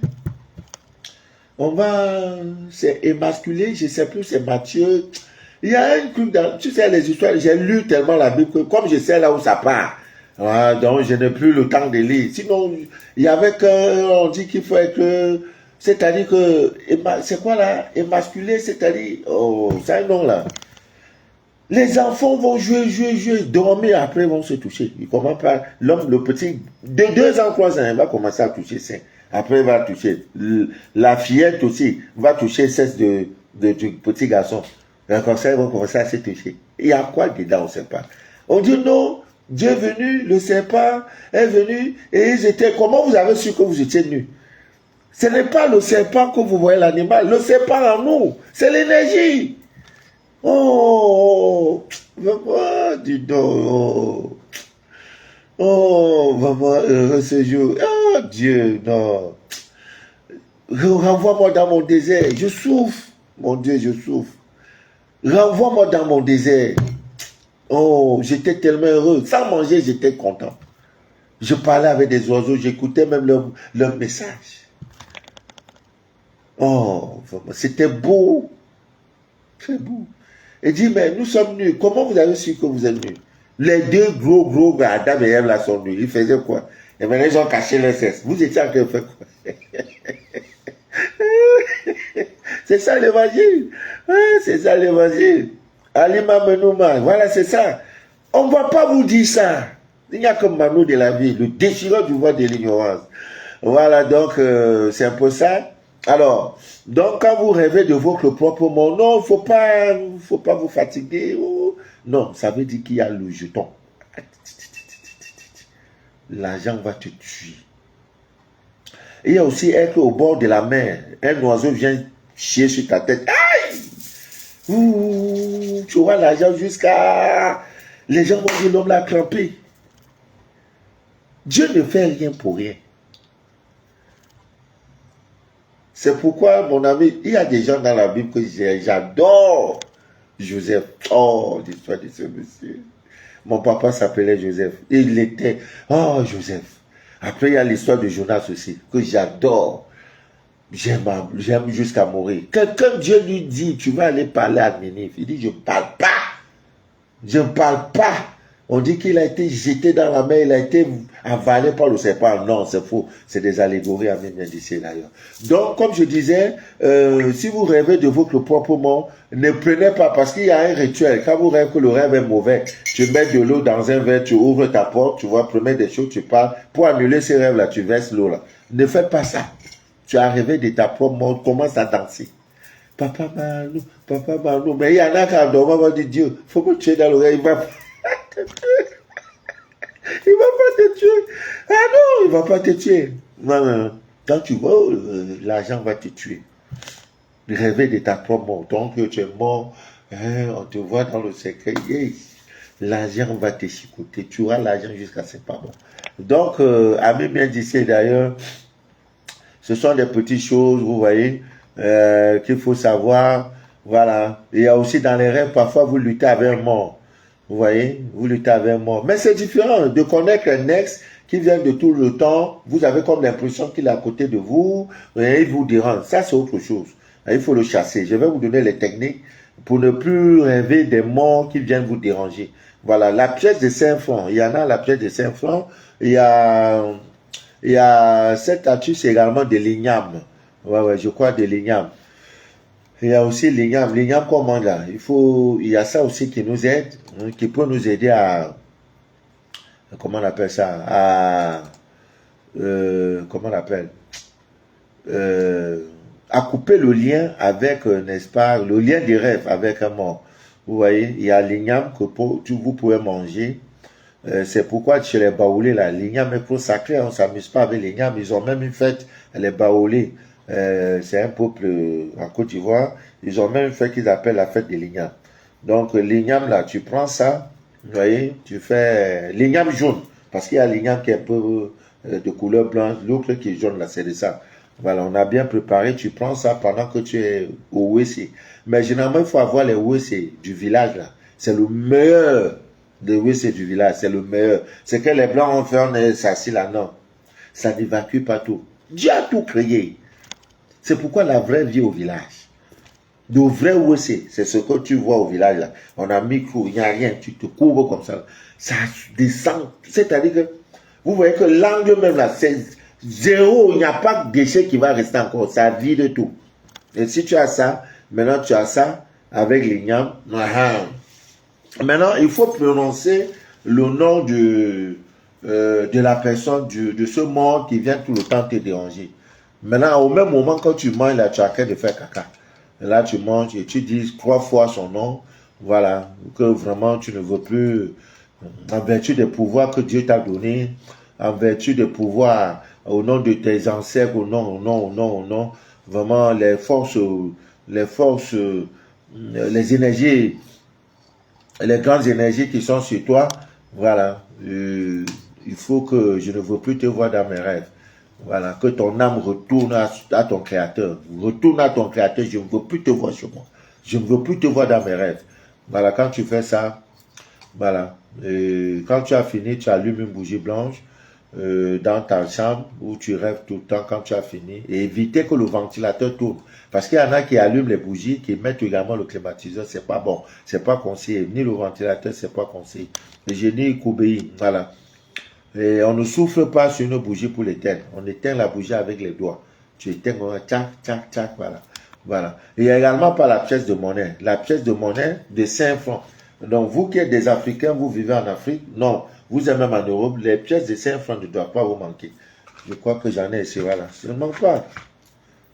on va... C'est émasculé, je ne sais plus, c'est Matthieu. Il y a un truc dans... Tu sais, les histoires, j'ai lu tellement la Bible que comme je sais là où ça part, donc je n'ai plus le temps de lire. Sinon, il y avait on dit qu'il faut être... C'est-à-dire que... C'est quoi là? Émasculé, c'est-à-dire... Oh, c'est un nom là. Les enfants vont jouer, dormir, après ils vont se toucher. Ils commencent par l'homme, le petit, de 2 ans, 3 ans, il va commencer à toucher ça. Après, il va toucher. La fillette aussi va toucher le sexe du petit garçon. Comme ça, ils vont commencer à se toucher. Il y a quoi dedans, on ne sait pas. On dit non, Dieu est venu, le serpent est venu, et ils étaient. Comment vous avez su que vous étiez nus? Ce n'est pas le serpent que vous voyez l'animal, le serpent en nous, c'est l'énergie. Oh, maman, dis donc. Oh, maman, heureux ce jour. Oh, Dieu, non. Renvoie-moi dans mon désert. Je souffre. Mon Dieu, je souffre. Renvoie-moi dans mon désert. Oh, j'étais tellement heureux. Sans manger, j'étais content. Je parlais avec des oiseaux, j'écoutais même leur message. Oh, c'était beau. Très beau. Il dit, mais nous sommes nus. Comment vous avez su que vous êtes nus? Les deux gros Adam et Ève là sont nus. Ils faisaient quoi? Et maintenant, ils ont caché leurs cesse. Vous étiez en train de faire quoi? C'est ça l'évangile. C'est ça l'évangile. Alima Menouma. Voilà, c'est ça. On ne va pas vous dire ça. Il n'y a que Manu de la vie, le déchireur du voile de l'ignorance. Voilà, donc c'est un peu ça. Alors, donc quand vous rêvez de votre propre monde, non, faut pas vous fatiguer. Non, ça veut dire qu'il y a le jeton. L'argent va te tuer. Il y a aussi être au bord de la mer. Un oiseau vient chier sur ta tête. Aïe! Ouh, tu vois l'argent jusqu'à... Les gens vont dire l'homme l'a crampé. Dieu ne fait rien pour rien. C'est pourquoi, mon ami, il y a des gens dans la Bible que j'adore. Joseph. Oh, l'histoire de ce monsieur. Mon papa s'appelait Joseph. Il était... Oh, Joseph. Après, il y a l'histoire de Jonas aussi, que j'adore. J'aime jusqu'à mourir. Quelqu'un, Dieu lui dit, tu vas aller parler à Ninive. Il dit, je ne parle pas. Je ne parle pas. On dit qu'il a été jeté dans la mer, il a été avalé par le serpent. Non, c'est faux. C'est des allégories à même d'ici d'ailleurs. Donc, comme je disais, si vous rêvez de votre propre mort, ne prenez pas, parce qu'il y a un rituel. Quand vous rêvez que le rêve est mauvais, tu mets de l'eau dans un verre, tu ouvres ta porte, tu vois, promets des choses, tu parles. Pour annuler ces rêves-là, tu verses l'eau là. Ne fais pas ça. Tu as rêvé de ta propre mort, commence à danser. Papa Manu. Mais il y en a qui ont dormi, dit Dieu, faut me tuer dans l'oreille, il va pas te tuer. Ah non, il va pas te tuer. Non. Quand tu vois, l'argent va te tuer. Rêver de ta propre mort. Donc, tu es mort, on te voit dans le secret. L'argent va te chicoter. Tu auras l'argent jusqu'à ses parents. Donc, Amis bien d'ici d'ailleurs, ce sont des petites choses, vous voyez, qu'il faut savoir. Voilà. Il y a aussi dans les rêves, parfois, vous luttez avec un mort. Vous voyez, vous luttez avec un mort. Mais c'est différent de connaître un ex qui vient de tout le temps. Vous avez comme l'impression qu'il est à côté de vous et il vous dérange. Ça, c'est autre chose. Il faut le chasser. Je vais vous donner les techniques pour ne plus rêver des morts qui viennent vous déranger. Voilà, la pièce de 5 francs. Il y en a la pièce de 5 francs. Il y a cette astuce également de l'igname. Ouais, je crois de l'igname. Il y a aussi l'igname. L'igname, comment là? Il y a ça aussi qui nous aide, hein, qui peut nous aider à, comment on appelle ça? Comment on appelle? À couper le lien avec, n'est-ce pas, le lien des rêves avec un mort. Vous voyez, il y a l'igname que vous pouvez manger. C'est pourquoi chez les Baoulés, là, l'igname est trop sacré, on ne s'amuse pas avec l'igname. Ils ont même une fête, les Baoulés. C'est un peuple en Côte d'Ivoire. Ils ont même une fête qu'ils appellent la fête de l'igname. Donc, l'igname, là, tu prends ça, vous voyez, tu fais l'igname jaune. Parce qu'il y a l'igname qui est un peu de couleur blanche, l'autre qui est jaune, là, c'est de ça. Voilà, on a bien préparé, tu prends ça pendant que tu es au WC. Mais généralement, il faut avoir les WC du village, là. C'est le meilleur des WC du village, c'est le meilleur. C'est que les blancs ont fait, on est assis là, non. Ça n'évacue pas tout. Dieu a tout créé. C'est pourquoi la vraie vie au village. Le vrai WC, c'est ce que tu vois au village, là. On a mis il n'y a rien, tu te couvres comme ça. Ça descend. C'est-à-dire que, vous voyez que l'angle même là, c'est zéro, il n'y a pas de déchet qui va rester encore, ça vide tout. Et si tu as ça, maintenant tu as ça avec l'igname. Maintenant, il faut prononcer le nom de la personne, de ce mort qui vient tout le temps te déranger. Maintenant, au même moment quand tu manges, là, tu as qu'à de faire caca. Et là, tu manges et tu dis 3 fois son nom. Voilà, que vraiment tu ne veux plus, en vertu des pouvoirs que Dieu t'a donnés, en vertu des pouvoirs, au nom de tes ancêtres, au nom, vraiment les forces, les énergies, les grandes énergies qui sont sur toi, voilà, il faut que je ne veux plus te voir dans mes rêves. Voilà, que ton âme retourne à ton créateur. Retourne à ton créateur, je ne veux plus te voir chez moi. Je ne veux plus te voir dans mes rêves. Voilà, quand tu fais ça, voilà. Et quand tu as fini, tu allumes une bougie blanche. dans ta chambre où tu rêves tout le temps quand tu as fini et éviter que le ventilateur tourne. Parce qu'il y en a qui allument les bougies, qui mettent également le climatiseur, c'est pas bon, c'est pas conseillé. Ni le ventilateur, c'est pas conseillé. Le génie qu'obéit, voilà. Et on ne souffle pas sur une bougie pour l'éteindre. On éteint la bougie avec les doigts. Tu éteins, tchac, tchac, tchac, voilà. Voilà. Et il y a également pas la pièce de monnaie. La pièce de monnaie de 5 francs. Donc, vous qui êtes des Africains, vous vivez en Afrique, non. Vous êtes même en Europe, les pièces de 5 francs ne doivent pas vous manquer. Je crois que j'en ai ici, voilà. Ça ne manque pas.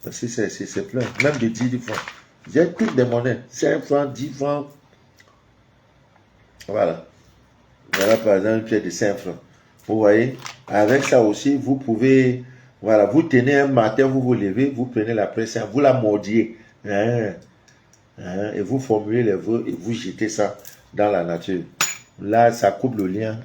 Parce que c'est plein. Même de 10 francs. J'ai toutes des monnaies. 5 francs, 10 francs. Voilà. Voilà par exemple une pièce de 5 francs. Vous voyez, avec ça aussi, vous pouvez, voilà, vous tenez un matin, vous vous levez, vous prenez la presse, vous la mordiez, et vous formulez les vœux et vous jetez ça dans la nature. Là, ça coupe le lien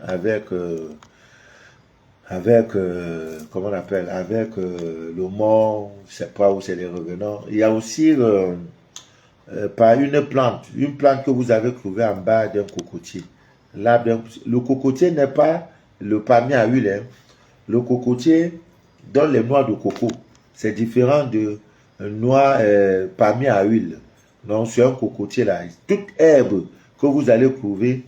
comment on appelle, avec le mort, je sais pas où c'est les revenants. Il y a aussi par une plante que vous avez trouvée en bas d'un cocotier. Là, le cocotier n'est pas le palmier à huile. Hein. Le cocotier donne les noix de coco. C'est différent de noix palmier à huile. Donc, sur un cocotier là, toute herbe que vous allez trouver,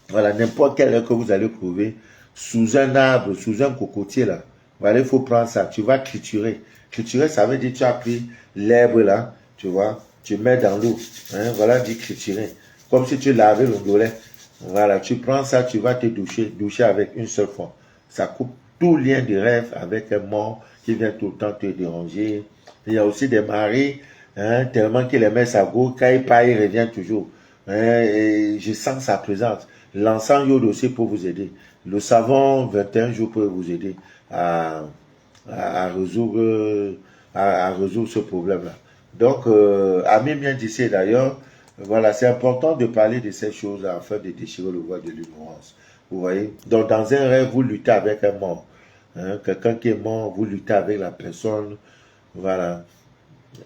voilà, n'importe quelle herbe que vous allez trouver, sous un arbre, sous un cocotier là, voilà, il faut prendre ça. Tu vas triturer. Triturer, ça veut dire que tu as pris l'herbe là, tu vois, tu mets dans l'eau. Hein, voilà, dit triturer. Comme si tu lavais le l'onglet. Voilà, tu prends ça, tu vas te doucher avec une seule fois. Ça coupe tout lien de rêve avec un mort qui vient tout le temps te déranger. Il y a aussi des maris, hein, tellement qu'il aimait sa go, quand il part, il revient toujours. Hein, et je sens sa présence. L'encens yode aussi pour vous aider. Le savon 21 jours peut vous aider à résoudre, à résoudre ce problème-là. Donc, Ami bien d'ici d'ailleurs, voilà, c'est important de parler de ces choses afin de déchirer le voile de l'ignorance. Vous voyez? Donc, dans un rêve, vous luttez avec un mort. Hein, quelqu'un qui est mort, vous luttez avec la personne. Voilà.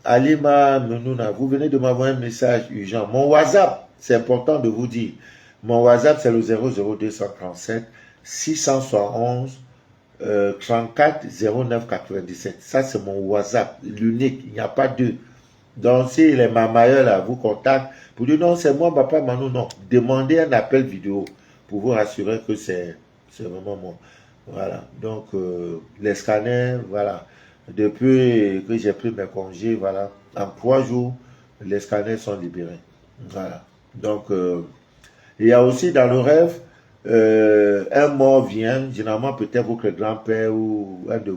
Alima Menouna, vous venez de m'envoyer un message urgent. Mon WhatsApp, c'est important de vous dire. Mon WhatsApp, c'est le 00237 671 34 09 97. Ça, c'est mon WhatsApp, l'unique. Il n'y a pas deux. Donc, si les mamailleurs là vous contactent pour dire non, c'est moi, papa Manou, non. Demandez un appel vidéo pour vous rassurer que c'est vraiment moi. Voilà. Donc, les scanners, voilà. Depuis que j'ai pris mes congés, voilà. En 3 jours, les scanners sont libérés. Voilà. Donc, il y a aussi dans le rêve, un mort vient, généralement peut-être votre grand-père ou un de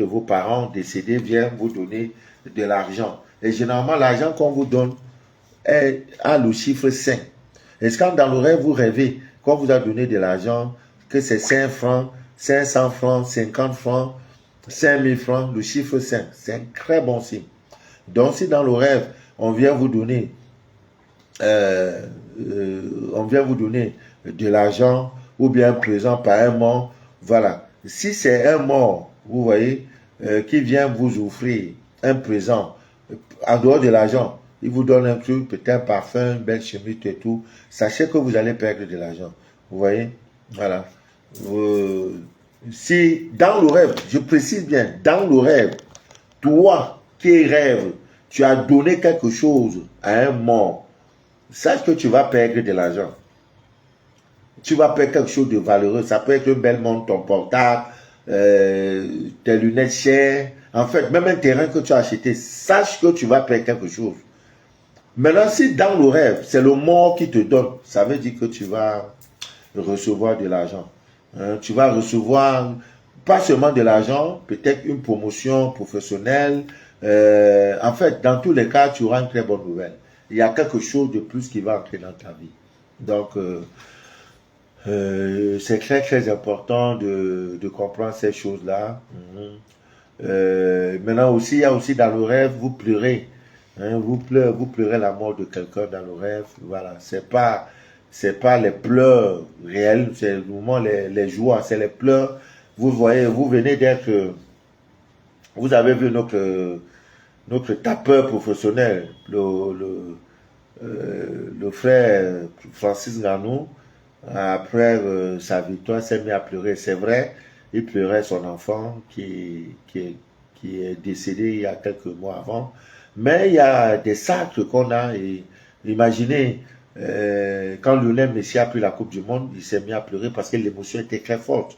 vos parents décédés vient vous donner de l'argent. Et généralement, l'argent qu'on vous donne a le chiffre 5. Est-ce que dans le rêve, vous rêvez, quand vous a donné de l'argent, que c'est 5 francs, 500 francs, 50 francs, 5000 francs, le chiffre 5, c'est un très bon signe. Donc, si dans le rêve, on vient vous donner de l'argent ou bien un présent par un mort, voilà. Si c'est un mort, vous voyez, qui vient vous offrir un présent, en dehors de l'argent, il vous donne un truc, peut-être un parfum, une belle chemise et tout, sachez que vous allez perdre de l'argent. Vous voyez, voilà. Si dans le rêve, je précise bien, dans le rêve, toi qui rêves, tu as donné quelque chose à un mort, sache que tu vas perdre de l'argent. Tu vas perdre quelque chose de valeureux. Ça peut être une belle montre, ton portable, tes lunettes chères. En fait, même un terrain que tu as acheté, sache que tu vas perdre quelque chose. Maintenant, si dans le rêve, c'est le mort qui te donne, ça veut dire que tu vas recevoir de l'argent. Hein, tu vas recevoir pas seulement de l'argent, peut-être une promotion professionnelle. En fait, dans tous les cas, tu auras une très bonne nouvelle. Il y a quelque chose de plus qui va entrer dans ta vie. Donc, c'est très très important de comprendre ces choses-là. Maintenant aussi, il y a aussi dans le rêve, vous pleurez. Hein, vous pleurez la mort de quelqu'un dans le rêve. Voilà, c'est pas les pleurs réels, c'est le moment les joies, c'est les pleurs. Vous voyez, vous venez d'être, vous avez vu notre tapeur professionnel, le frère Francis Ganou. Après sa victoire, s'est mis à pleurer. C'est vrai, il pleurait son enfant qui est décédé il y a quelques mois avant. Mais il y a des sacres qu'on a. Et imaginez, quand Lionel Messi a pris la Coupe du Monde, il s'est mis à pleurer parce que l'émotion était très forte.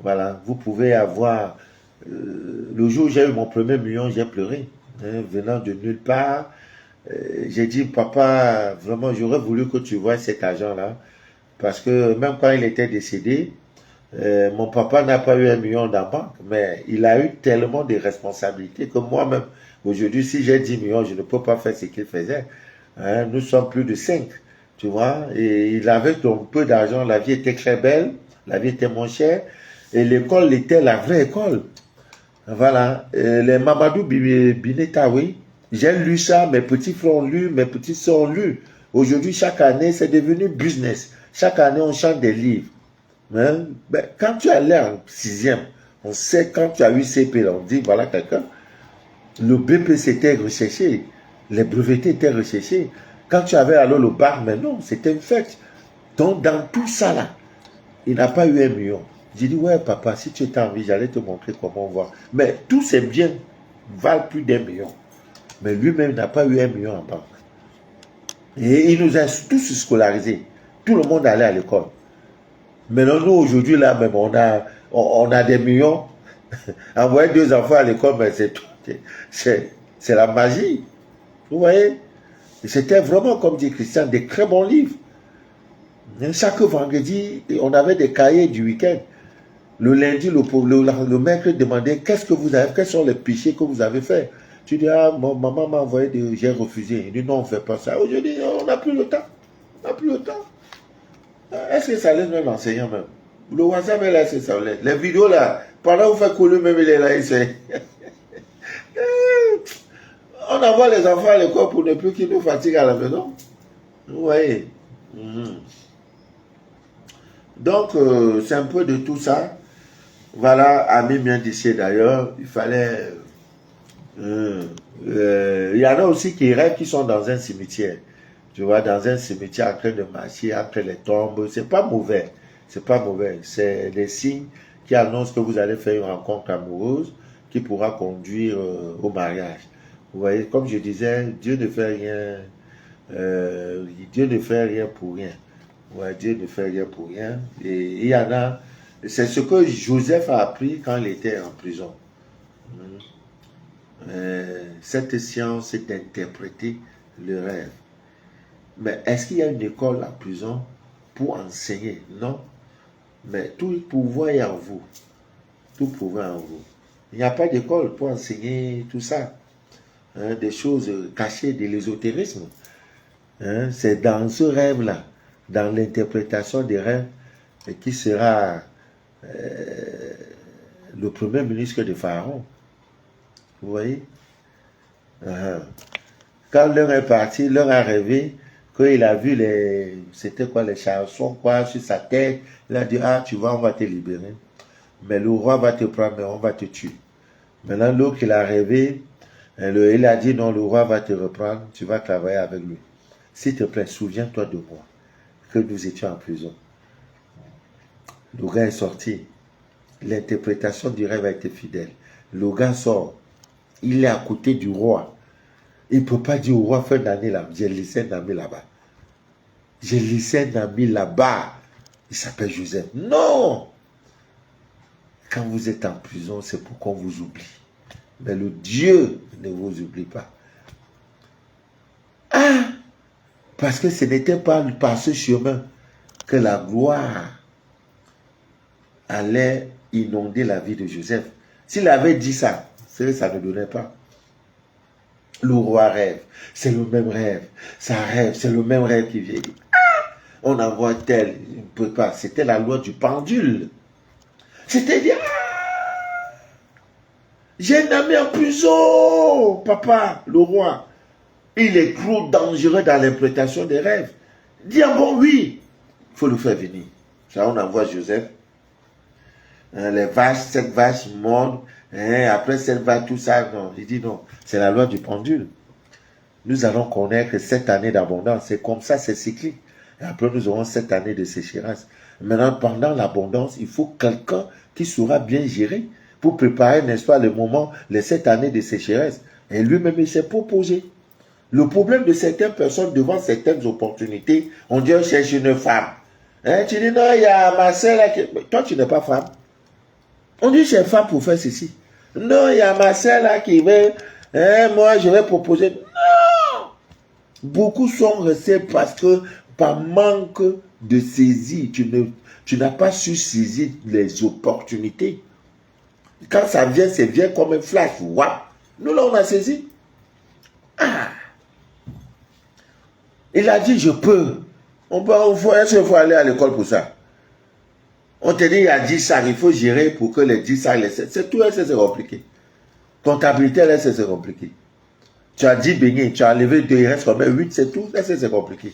Voilà, vous pouvez avoir... le jour où j'ai eu mon premier million, j'ai pleuré, hein, venant de nulle part. J'ai dit, papa, vraiment, j'aurais voulu que tu vois cet argent-là. Parce que même quand il était décédé, mon papa n'a pas eu 1 million dans la banque, mais il a eu tellement de responsabilités que moi-même, aujourd'hui, si j'ai 10 millions, je ne peux pas faire ce qu'il faisait. Hein, nous sommes plus de 5, tu vois. Et il avait donc peu d'argent, la vie était très belle, la vie était moins chère, et l'école était la vraie école. Voilà, les Mamadou Bineta, oui. J'ai lu ça, mes petits frères ont lu, mes petits soeurs ont lu. Aujourd'hui, chaque année, c'est devenu business. Chaque année, on chante des livres. Hein? Ben, quand tu allais en sixième, on sait quand tu as eu CP, on dit, voilà quelqu'un. Le BPC était recherché, les brevets étaient recherchés. Quand tu avais alors le bac, mais non, c'était une fête. Donc, dans tout ça là, il n'a pas eu 1 million. J'ai dit, ouais, papa, si tu étais en vie, j'allais te montrer comment on voit. Mais tous ces biens valent plus d'1 million. Mais lui-même n'a pas eu 1 million en banque. Et il nous a tous scolarisés. Tout le monde allait à l'école. Maintenant, nous, aujourd'hui, là, même, on a des millions. Envoyer 2 enfants à l'école, mais c'est la magie. Vous voyez? C'était vraiment, comme dit Christian, des très bons livres. Chaque vendredi, on avait des cahiers du week-end. Le lundi, le maître demandait qu'est-ce que vous avez, quels sont les péchés que vous avez faits. Tu dis, ah, maman m'a envoyé, j'ai refusé. Il dit, non, on ne fait pas ça. Aujourd'hui, on n'a plus le temps. On n'a plus le temps. Est-ce que ça laisse même l'enseignant même? Le WhatsApp est là, c'est ça. Les vidéos là, pendant que vous faites couler, même il est là, il sait. On envoie les enfants à l'école pour ne plus qu'ils nous fatiguent à la maison. Vous voyez. Donc, c'est un peu de tout ça. Voilà, Ami bien d'ici d'ailleurs, il fallait... il y en a aussi qui rêvent qui sont dans un cimetière. Tu vois, dans un cimetière en train de marcher entre les tombes. C'est pas mauvais. C'est pas mauvais. C'est des signes qui annoncent que vous allez faire une rencontre amoureuse qui pourra conduire au mariage. Vous voyez, comme je disais, Dieu ne fait rien. Dieu ne fait rien pour rien. Ouais, Dieu ne fait rien pour rien. Et il y en a. C'est ce que Joseph a appris quand il était en prison. Cette science est d'interpréter le rêve. Mais est-ce qu'il y a une école en prison pour enseigner? Non. Mais tout pouvoir est en vous. Tout pouvoir en vous. Il n'y a pas d'école pour enseigner tout ça. Hein, des choses cachées de l'ésotérisme. Hein, c'est dans ce rêve-là, dans l'interprétation des rêves, qui sera le premier ministre de Pharaon. Vous voyez? Quand l'un est parti, l'un a rêvé qu'il a vu c'était quoi, les chansons, quoi, sur sa tête. Il a dit, ah, tu vois, on va te libérer. Mais le roi va te prendre, mais on va te tuer. Maintenant, l'autre, il a rêvé, il a dit, non, le roi va te reprendre, tu vas travailler avec lui. S'il te plaît, souviens-toi de moi, que nous étions en prison. Le gars est sorti. L'interprétation du rêve a été fidèle. Le gars sort. Il est à côté du roi. Il ne peut pas dire au roi, fais une année là. J'ai laissé un ami là-bas. J'ai laissé un ami là-bas. Il s'appelle Joseph. Non! Quand vous êtes en prison, c'est pour qu'on vous oublie. Mais le Dieu ne vous oublie pas. Ah! Parce que ce n'était pas par ce chemin que la gloire allait inonder la vie de Joseph. S'il avait dit ça, ça ne donnait pas. Le roi rêve, c'est le même rêve. Ça rêve, c'est le même rêve qui vient. Ah, on envoie tel, il ne peut pas. C'était la loi du pendule. C'est-à-dire, ah, j'ai un ami en prison, papa, le roi. Il est trop dangereux dans l'interprétation des rêves. Dis un bon oui, il faut le faire venir. Ça, on envoie Joseph. Les vaches, cette vache monte. Après cette vache, tout ça, non. Il dit non, c'est la loi du pendule. Nous allons connaître cette année d'abondance. C'est comme ça, c'est cyclique. Et après, nous aurons 7 années de sécheresse. Maintenant, pendant l'abondance, il faut quelqu'un qui saura bien gérer pour préparer, n'est-ce pas, le moment, les 7 années de sécheresse. Et lui-même, il s'est proposé. Le problème de certaines personnes devant certaines opportunités, on dit, on cherche une femme. Hein, tu dis, non, il y a ma soeur là qui... Mais toi, tu n'es pas femme. On dit, c'est femme pour faire ceci. Non, il y a ma soeur là qui veut... Hein, moi, je vais proposer... Non! Beaucoup sont restés parce que, par manque de saisie, tu n'as pas su saisir les opportunités. Quand ça vient comme un flash. Waouh! Nous, là, on a saisi. Ah! Il a dit, je peux. Est-ce qu'il faut aller à l'école pour ça? On te dit, il y a 10 sacs, il faut gérer pour que les 10 sacs, c'est tout, c'est compliqué. Comptabilité, c'est compliqué. Tu as 10 beignets, tu as enlevé 2, il reste comme 8, c'est tout, c'est compliqué.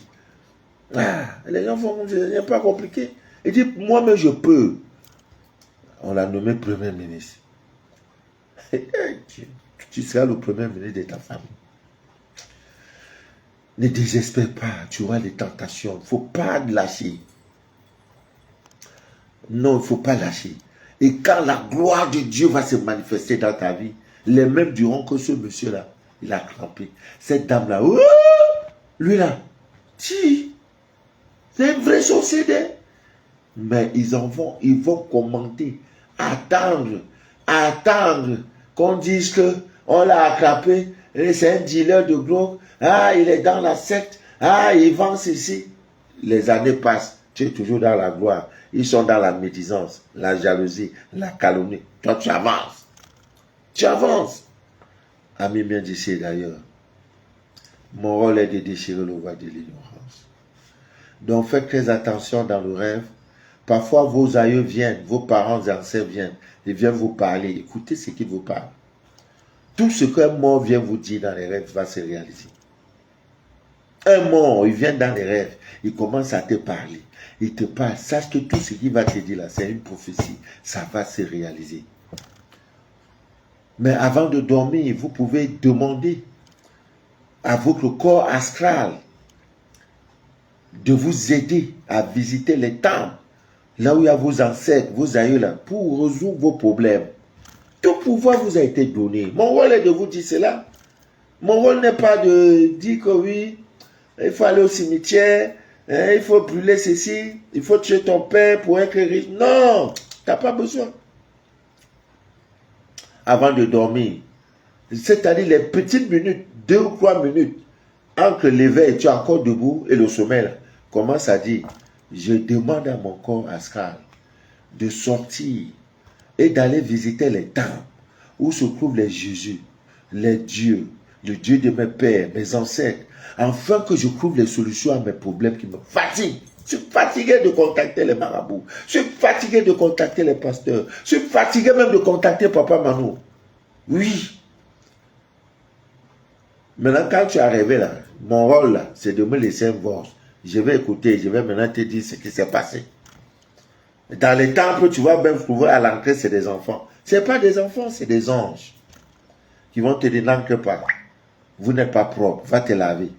Ah, les gens font, c'est pas compliqué. Il dit, moi-même, je peux. On l'a nommé Premier ministre. Tu seras le Premier ministre de ta famille. Ne désespère pas, tu auras des tentations. Il ne faut pas lâcher. Non, il ne faut pas lâcher. Et quand la gloire de Dieu va se manifester dans ta vie, les mêmes diront que ce monsieur-là, il a crampé. Cette dame-là, oh, lui-là, si, c'est un vrai sorcier. Mais ils vont commenter, attendre qu'on dise qu'on l'a attrapé, c'est un dealer de drogue. Ah, il est dans la secte. Ah, il vend ceci. Les années passent. Tu es toujours dans la gloire. Ils sont dans la médisance, la jalousie, la calomnie. Toi, tu avances. Tu avances. Ami bien d'ici d'ailleurs. Mon rôle est de déchirer le voile de l'ignorance. Donc, faites très attention dans le rêve. Parfois, vos aïeux viennent, vos parents anciens viennent. Ils viennent vous parler. Écoutez ce qu'ils vous parlent. Tout ce qu'un mort vient vous dire dans les rêves va se réaliser. Un mort, il vient dans les rêves, il commence à te parler. Il te parle, sache que tout ce qu'il va te dire là, c'est une prophétie. Ça va se réaliser. Mais avant de dormir, vous pouvez demander à votre corps astral de vous aider à visiter les temples, là où il y a vos ancêtres, vos aïeux là, pour résoudre vos problèmes. Tout pouvoir vous a été donné. Mon rôle est de vous dire cela. Mon rôle n'est pas de dire que oui, il faut aller au cimetière, hein, il faut brûler ceci, il faut tuer ton père pour être riche. Non, tu n'as pas besoin. Avant de dormir, c'est-à-dire les petites minutes, 2 ou 3 minutes, entre l'éveil, tu es encore debout et le sommeil, là, commence à dire, je demande à mon corps astral de sortir et d'aller visiter les temples où se trouvent les Jésus, les dieux, le Dieu de mes pères, mes ancêtres, afin que je trouve les solutions à mes problèmes qui me fatiguent. Je suis fatigué de contacter les marabouts. Je suis fatigué de contacter les pasteurs. Je suis fatigué même de contacter Papa Manou. Oui. Maintenant, quand tu es arrivé là, mon rôle là, c'est de me laisser un voice. Je vais écouter, je vais maintenant te dire ce qui s'est passé. Dans les temples, tu vas même trouver à l'entrée, c'est des enfants. Ce n'est pas des enfants, c'est des anges qui vont te dire, n'entre pas. Vous n'êtes pas propre, va te laver.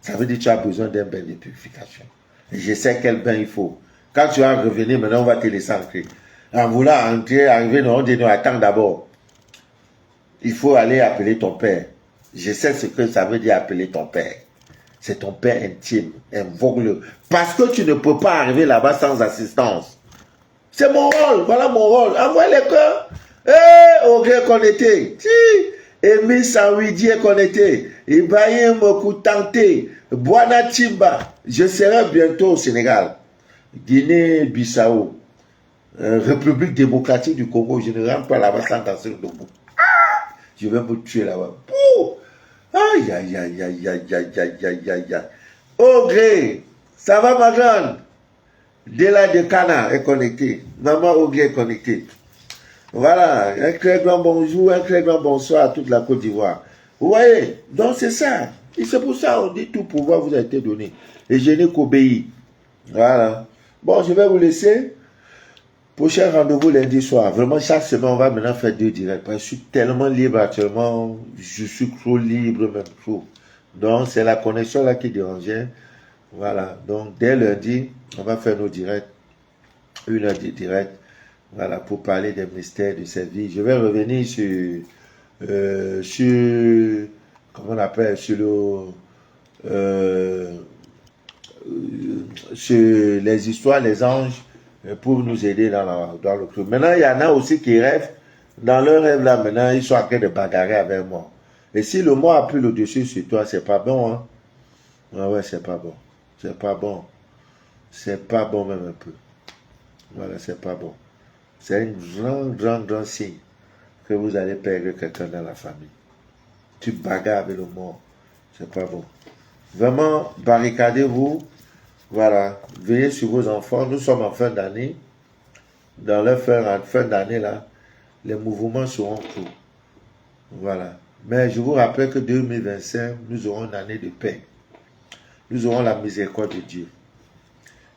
Ça veut dire que tu as besoin d'un bain de purification. Et je sais quel bain il faut. Quand tu vas revenir, maintenant on va te laisser entrer. En voulant entrer, arriver, on dit, non, attends d'abord. Il faut aller appeler ton père. Je sais ce que ça veut dire appeler ton père. C'est ton père intime. Invoque-le. Parce que tu ne peux pas arriver là-bas sans assistance. C'est mon rôle. Voilà mon rôle. Envoie les cœurs. Au gré qu'on était. Si. Emi Sanwidie connecté, Ibrahim Koutanté, Bwana Timba. Je serai bientôt au Sénégal, Guinée-Bissau, République démocratique du Congo. Je ne rentre pas là-bas sans danser debout. Je vais me tuer là-bas. Aïe, aïe, aïe, aïe, aïe, aïe, aïe, aïe, aïe, aïe. Oh, Gré, ça va ma grande? Dela de Cana est connecté. Maman Ogré est connectée. Voilà, un très grand bonjour, un très grand bonsoir à toute la Côte d'Ivoire. Vous voyez, donc c'est ça. Et c'est pour ça qu'on dit tout pouvoir vous a été donné. Et je n'ai qu'obéi. Voilà. Bon, je vais vous laisser. Prochain rendez-vous lundi soir. Vraiment, chaque semaine, on va maintenant faire 2 directs. Parce que je suis tellement libre actuellement. Je suis trop libre, même trop. Donc, c'est la connexion là qui dérangeait. Voilà, donc dès lundi, on va faire nos directs, 1 heure de direct, voilà, pour parler des mystères de cette vie. Je vais revenir sur comment on appelle, euh, sur les histoires, les anges, pour nous aider dans le club. Maintenant, il y en a aussi qui rêvent, dans leur rêve là, maintenant, ils sont en train de bagarrer avec moi. Et si le mot a pris le dessus sur toi, c'est pas bon, hein. Ouais, c'est pas bon. C'est pas bon. C'est pas bon même un peu. Voilà, c'est pas bon. C'est un grand signe que vous allez perdre quelqu'un dans la famille. Tu bagarres avec le mort. C'est pas bon. Vraiment, barricadez-vous. Voilà. Veillez sur vos enfants. Nous sommes en fin d'année. Dans leur fin d'année, là, les mouvements seront courts. Voilà. Mais je vous rappelle que 2025, nous aurons une année de paix. Nous aurons la miséricorde de Dieu.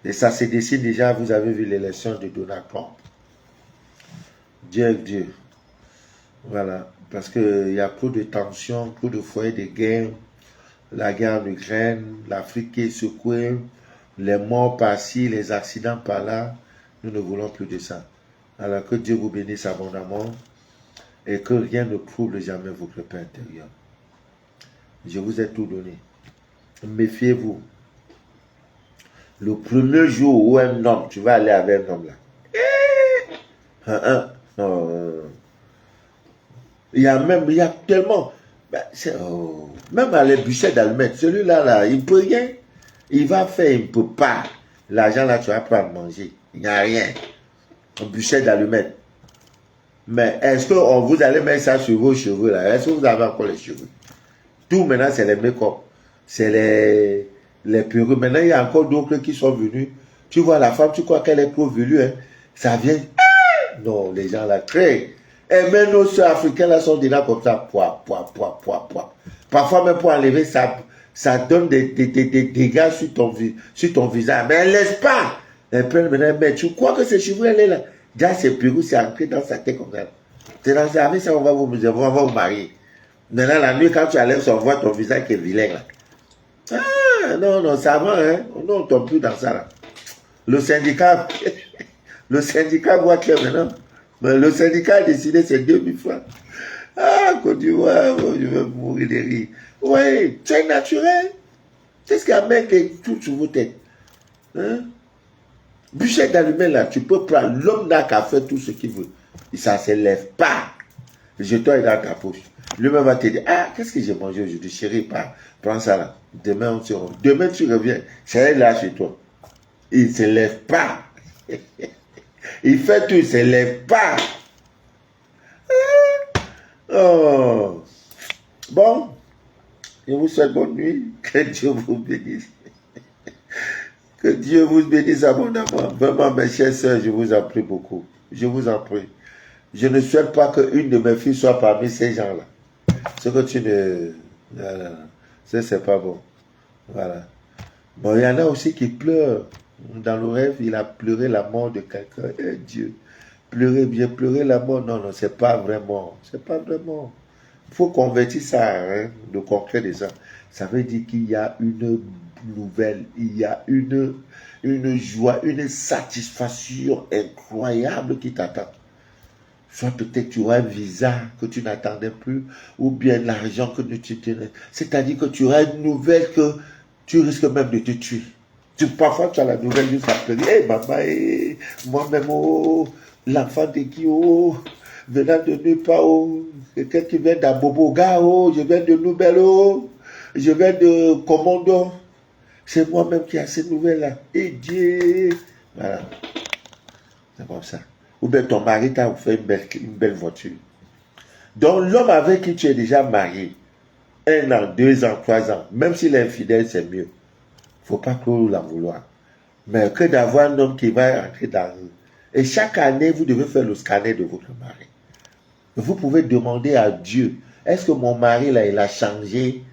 Et ça se dessine déjà, vous avez vu l'élection de Donald Trump. Dieu est Dieu. Voilà. Parce qu'il y a trop de tensions, trop de foyers de guerre, la guerre en Ukraine, l'Afrique qui est secouée, les morts par-ci, les accidents par-là. Nous ne voulons plus de ça. Alors que Dieu vous bénisse abondamment et que rien ne trouble jamais votre paix intérieure. Je vous ai tout donné. Méfiez-vous. Le premier jour où un homme, tu vas aller avec un homme là. Il y a tellement. Même à les bûchers d'allumettes, celui-là, là, il ne peut rien. Il va faire, il ne peut pas. L'argent là, tu vas pas manger. Il n'y a rien. Un bûcher d'allumettes. Mais est-ce que vous allez mettre ça sur vos cheveux là? Est-ce que vous avez encore les cheveux? Tout maintenant, c'est les make-up. C'est les perruques. Maintenant, il y a encore d'autres qui sont venus. Tu vois la femme, tu crois qu'elle est trop velue, hein? Ça vient. Non, les gens la créent. Et même nos soeurs africaines là sont déjà comme ça. Poids. Parfois, même pour enlever ça donne des dégâts sur ton visage. Mais elle ne laisse pas. Elle prend maintenant, mais tu crois que ces cheveux, elle est là. Déjà, ces perruques, c'est ancré dans sa tête comme ça. C'est dans ça, avec ça, on va vous marier. Maintenant, la nuit, quand tu enlèves, on voit ton visage qui est vilain là. Ah, non, ça va, hein. Non, on ne tombe plus dans ça là. Le syndicat voit clair maintenant. Mais le syndicat a décidé, c'est 2000 francs. Ah, Côte d'Ivoire, je vais mourir de rire. Oui, c'est naturel. C'est ce qui amène tout sur vos têtes. Hein? Bûcher d'allumette là, tu peux prendre. L'homme n'a qu'à faire tout ce qu'il veut. Et ça ne se lève pas. Le jeton est dans ta poche. Lui-même va te dire, ah, qu'est-ce que j'ai mangé aujourd'hui? Chérie, prends ça là. Demain, on se rend. Demain, tu reviens. C'est là chez toi. Il ne se lève pas. Il fait tout, il ne se lève pas. Oh. Bon, je vous souhaite bonne nuit. Que Dieu vous bénisse. Que Dieu vous bénisse abondamment. Vraiment, mes chers sœurs, je vous en prie beaucoup. Je vous en prie. Je ne souhaite pas qu'une de mes filles soit parmi ces gens-là. Ce que tu ne... Ça, c'est pas bon. Voilà. Bon, il y en a aussi qui pleurent. Dans le rêve, il a pleuré la mort de quelqu'un. Eh Dieu, pleurer la mort. Non, c'est pas vraiment. C'est pas vraiment. Il faut convertir ça, hein, le concret de ça. Ça veut dire qu'il y a une nouvelle, il y a une joie, une satisfaction incroyable qui t'attend. Soit peut-être tu auras un visa que tu n'attendais plus, ou bien l'argent que tu tenais. C'est-à-dire que tu auras une nouvelle que tu risques même de te tuer. Parfois, tu as la nouvelle juste après. Hé, maman, moi-même, l'enfant de qui, venant de nulle part, quelqu'un qui vient d'Aboboga, je viens de Nouvelle, je viens de Commando. C'est moi-même qui ai ces nouvelles-là. Et Dieu. Voilà. C'est comme ça. Ou bien ton mari t'a offert une belle voiture. Donc, l'homme avec qui tu es déjà marié, 1 an, 2 ans, 3 ans, même s'il est infidèle, c'est mieux. Il ne faut pas trop l'en vouloir. Mais que d'avoir un homme qui va entrer dans... Et chaque année, vous devez faire le scanner de votre mari. Vous pouvez demander à Dieu, est-ce que mon mari, là, il a changé?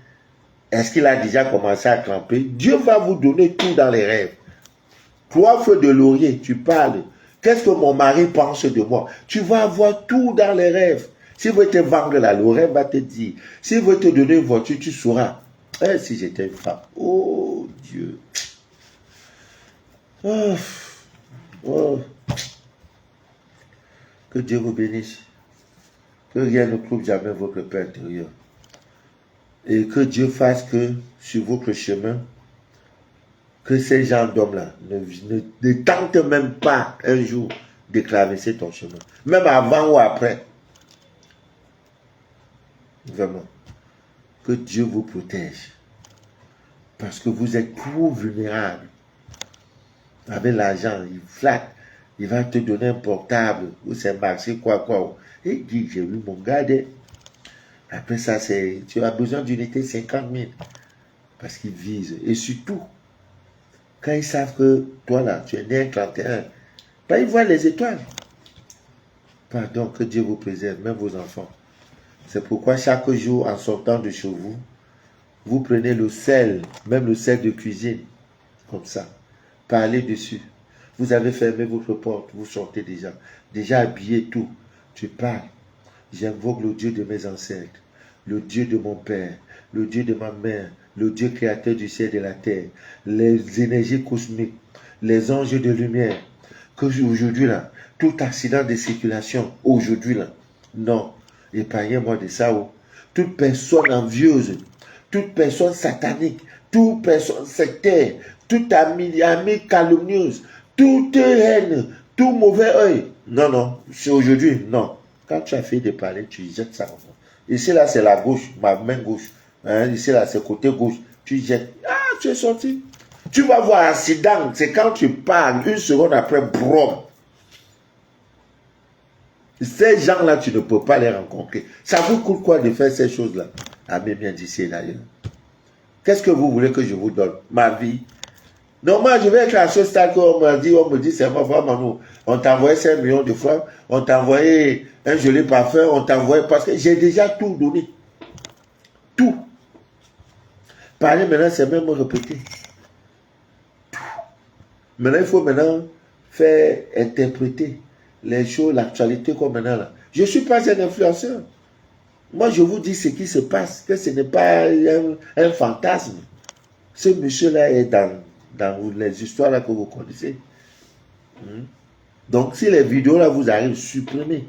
Est-ce qu'il a déjà commencé à cramper? Dieu va vous donner tout dans les rêves. 3 feux de laurier, tu parles. Qu'est-ce que mon mari pense de moi? Tu vas avoir tout dans les rêves. S'il veut te vendre là, le rêve va te dire. S'il veut te donner une voiture, tu sauras. Si j'étais une femme. Oh Dieu. Oh. Oh. Que Dieu vous bénisse. Que rien ne trouble jamais votre paix intérieure. Et que Dieu fasse que sur votre chemin, que ces gens d'hommes-là ne tentent même pas un jour de traverser ton chemin. Même avant ou après. Vraiment. Que Dieu vous protège. Parce que vous êtes trop vulnérable. Avec l'argent, il flatte. Il va te donner un portable. Ou c'est marché, quoi. Et il dit, j'ai vu mon gars. Après ça, tu as besoin d'unité 50 000. Parce qu'ils visent. Et surtout, quand ils savent que toi là, tu es né un 31, ben, ils voient les étoiles. Pardon, que Dieu vous préserve, même vos enfants. C'est pourquoi chaque jour, en sortant de chez vous, vous prenez le sel, même le sel de cuisine, comme ça. Parlez dessus. Vous avez fermé votre porte, vous sortez déjà habillé tout. Tu parles. J'invoque le Dieu de mes ancêtres, le Dieu de mon père, le Dieu de ma mère, le Dieu créateur du ciel et de la terre, les énergies cosmiques, les anges de lumière, que aujourd'hui là, tout accident de circulation, aujourd'hui là, non, épargnez-moi de ça. Toute personne envieuse, toute personne satanique, toute personne sectaire, toute amie calomnieuse, toute haine, tout mauvais œil. Non, c'est aujourd'hui, non. Quand tu as fait de parler, tu jettes ça. Ici, là, c'est la gauche, ma main gauche. Hein, ici, là, c'est côté gauche. Tu jettes. Ah, tu es sorti. Tu vas voir un accident. C'est quand tu parles, une seconde après, brom. Ces gens-là, tu ne peux pas les rencontrer. Ça vous coûte quoi de faire ces choses-là? Ah, mais bien d'ici d'ailleurs. Qu'est-ce que vous voulez que je vous donne? Ma vie? Non, moi, je vais être à ce stade qu'on me dit, c'est ma femme, on t'a envoyé 5 millions de francs, on t'a envoyé un joli parfum, on t'a envoyé, parce que j'ai déjà tout donné. Tout. Parler maintenant, c'est même répéter. Tout. Maintenant, il faut maintenant faire interpréter les choses, l'actualité comme maintenant là. Je ne suis pas un influenceur. Moi, je vous dis ce qui se passe, que ce n'est pas un fantasme. Ce monsieur-là est dans les histoires là que vous connaissez. Donc, si les vidéos là vous arrivent, supprimez.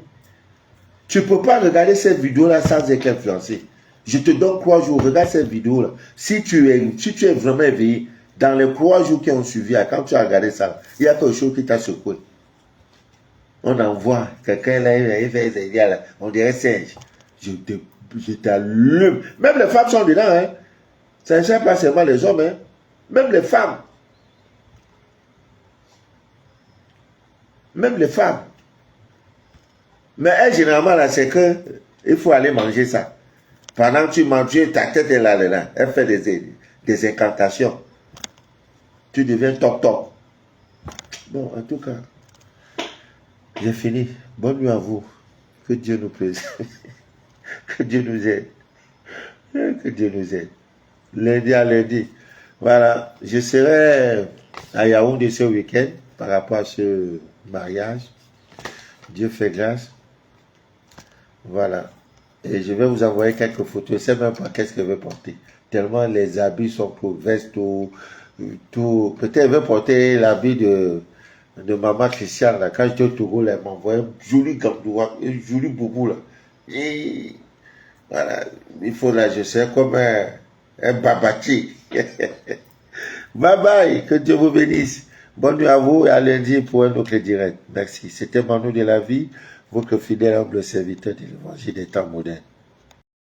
Tu ne peux pas regarder cette vidéo là sans être influencé. Je te donne 3 jours, regarde cette vidéo là. Si tu es vraiment éveillé, dans les 3 jours qui ont suivi, quand tu as regardé ça, il y a quelque chose qui t'a secoué. On envoie quelqu'un là, il fait là, on dirait singe. Je t'allume. Même les femmes sont dedans, hein. Ça ne sert pas seulement les hommes, hein. Même les femmes. Même les femmes. Mais elle, généralement, là, c'est que il faut aller manger ça. Pendant que tu manges, ta tête est là. Elle fait des incantations. Tu deviens toc. Bon, en tout cas, j'ai fini. Bonne nuit à vous. Que Dieu nous plaise. Que Dieu nous aide. Que Dieu nous aide. Lundi à lundi. Voilà. Je serai à Yaoundé ce week-end par rapport à ce mariage. Dieu fait grâce. Voilà. Et je vais vous envoyer quelques photos. Je ne sais même pas qu'est-ce qu'elle veut porter. Tellement les habits sont pour veste, tout. Peut-être elle veut porter l'habit de maman Christiane. Là. Quand j'étais au Togo, elle m'a envoyé un joli gandoua, un joli boubou. Là. Et voilà. Il faut là, je sais, comme un babati. Bye bye. Que Dieu vous bénisse. Bonne nuit à vous et à lundi pour un autre direct. Merci. C'était Manu de la vie, votre fidèle humble serviteur de l'évangile des temps modernes.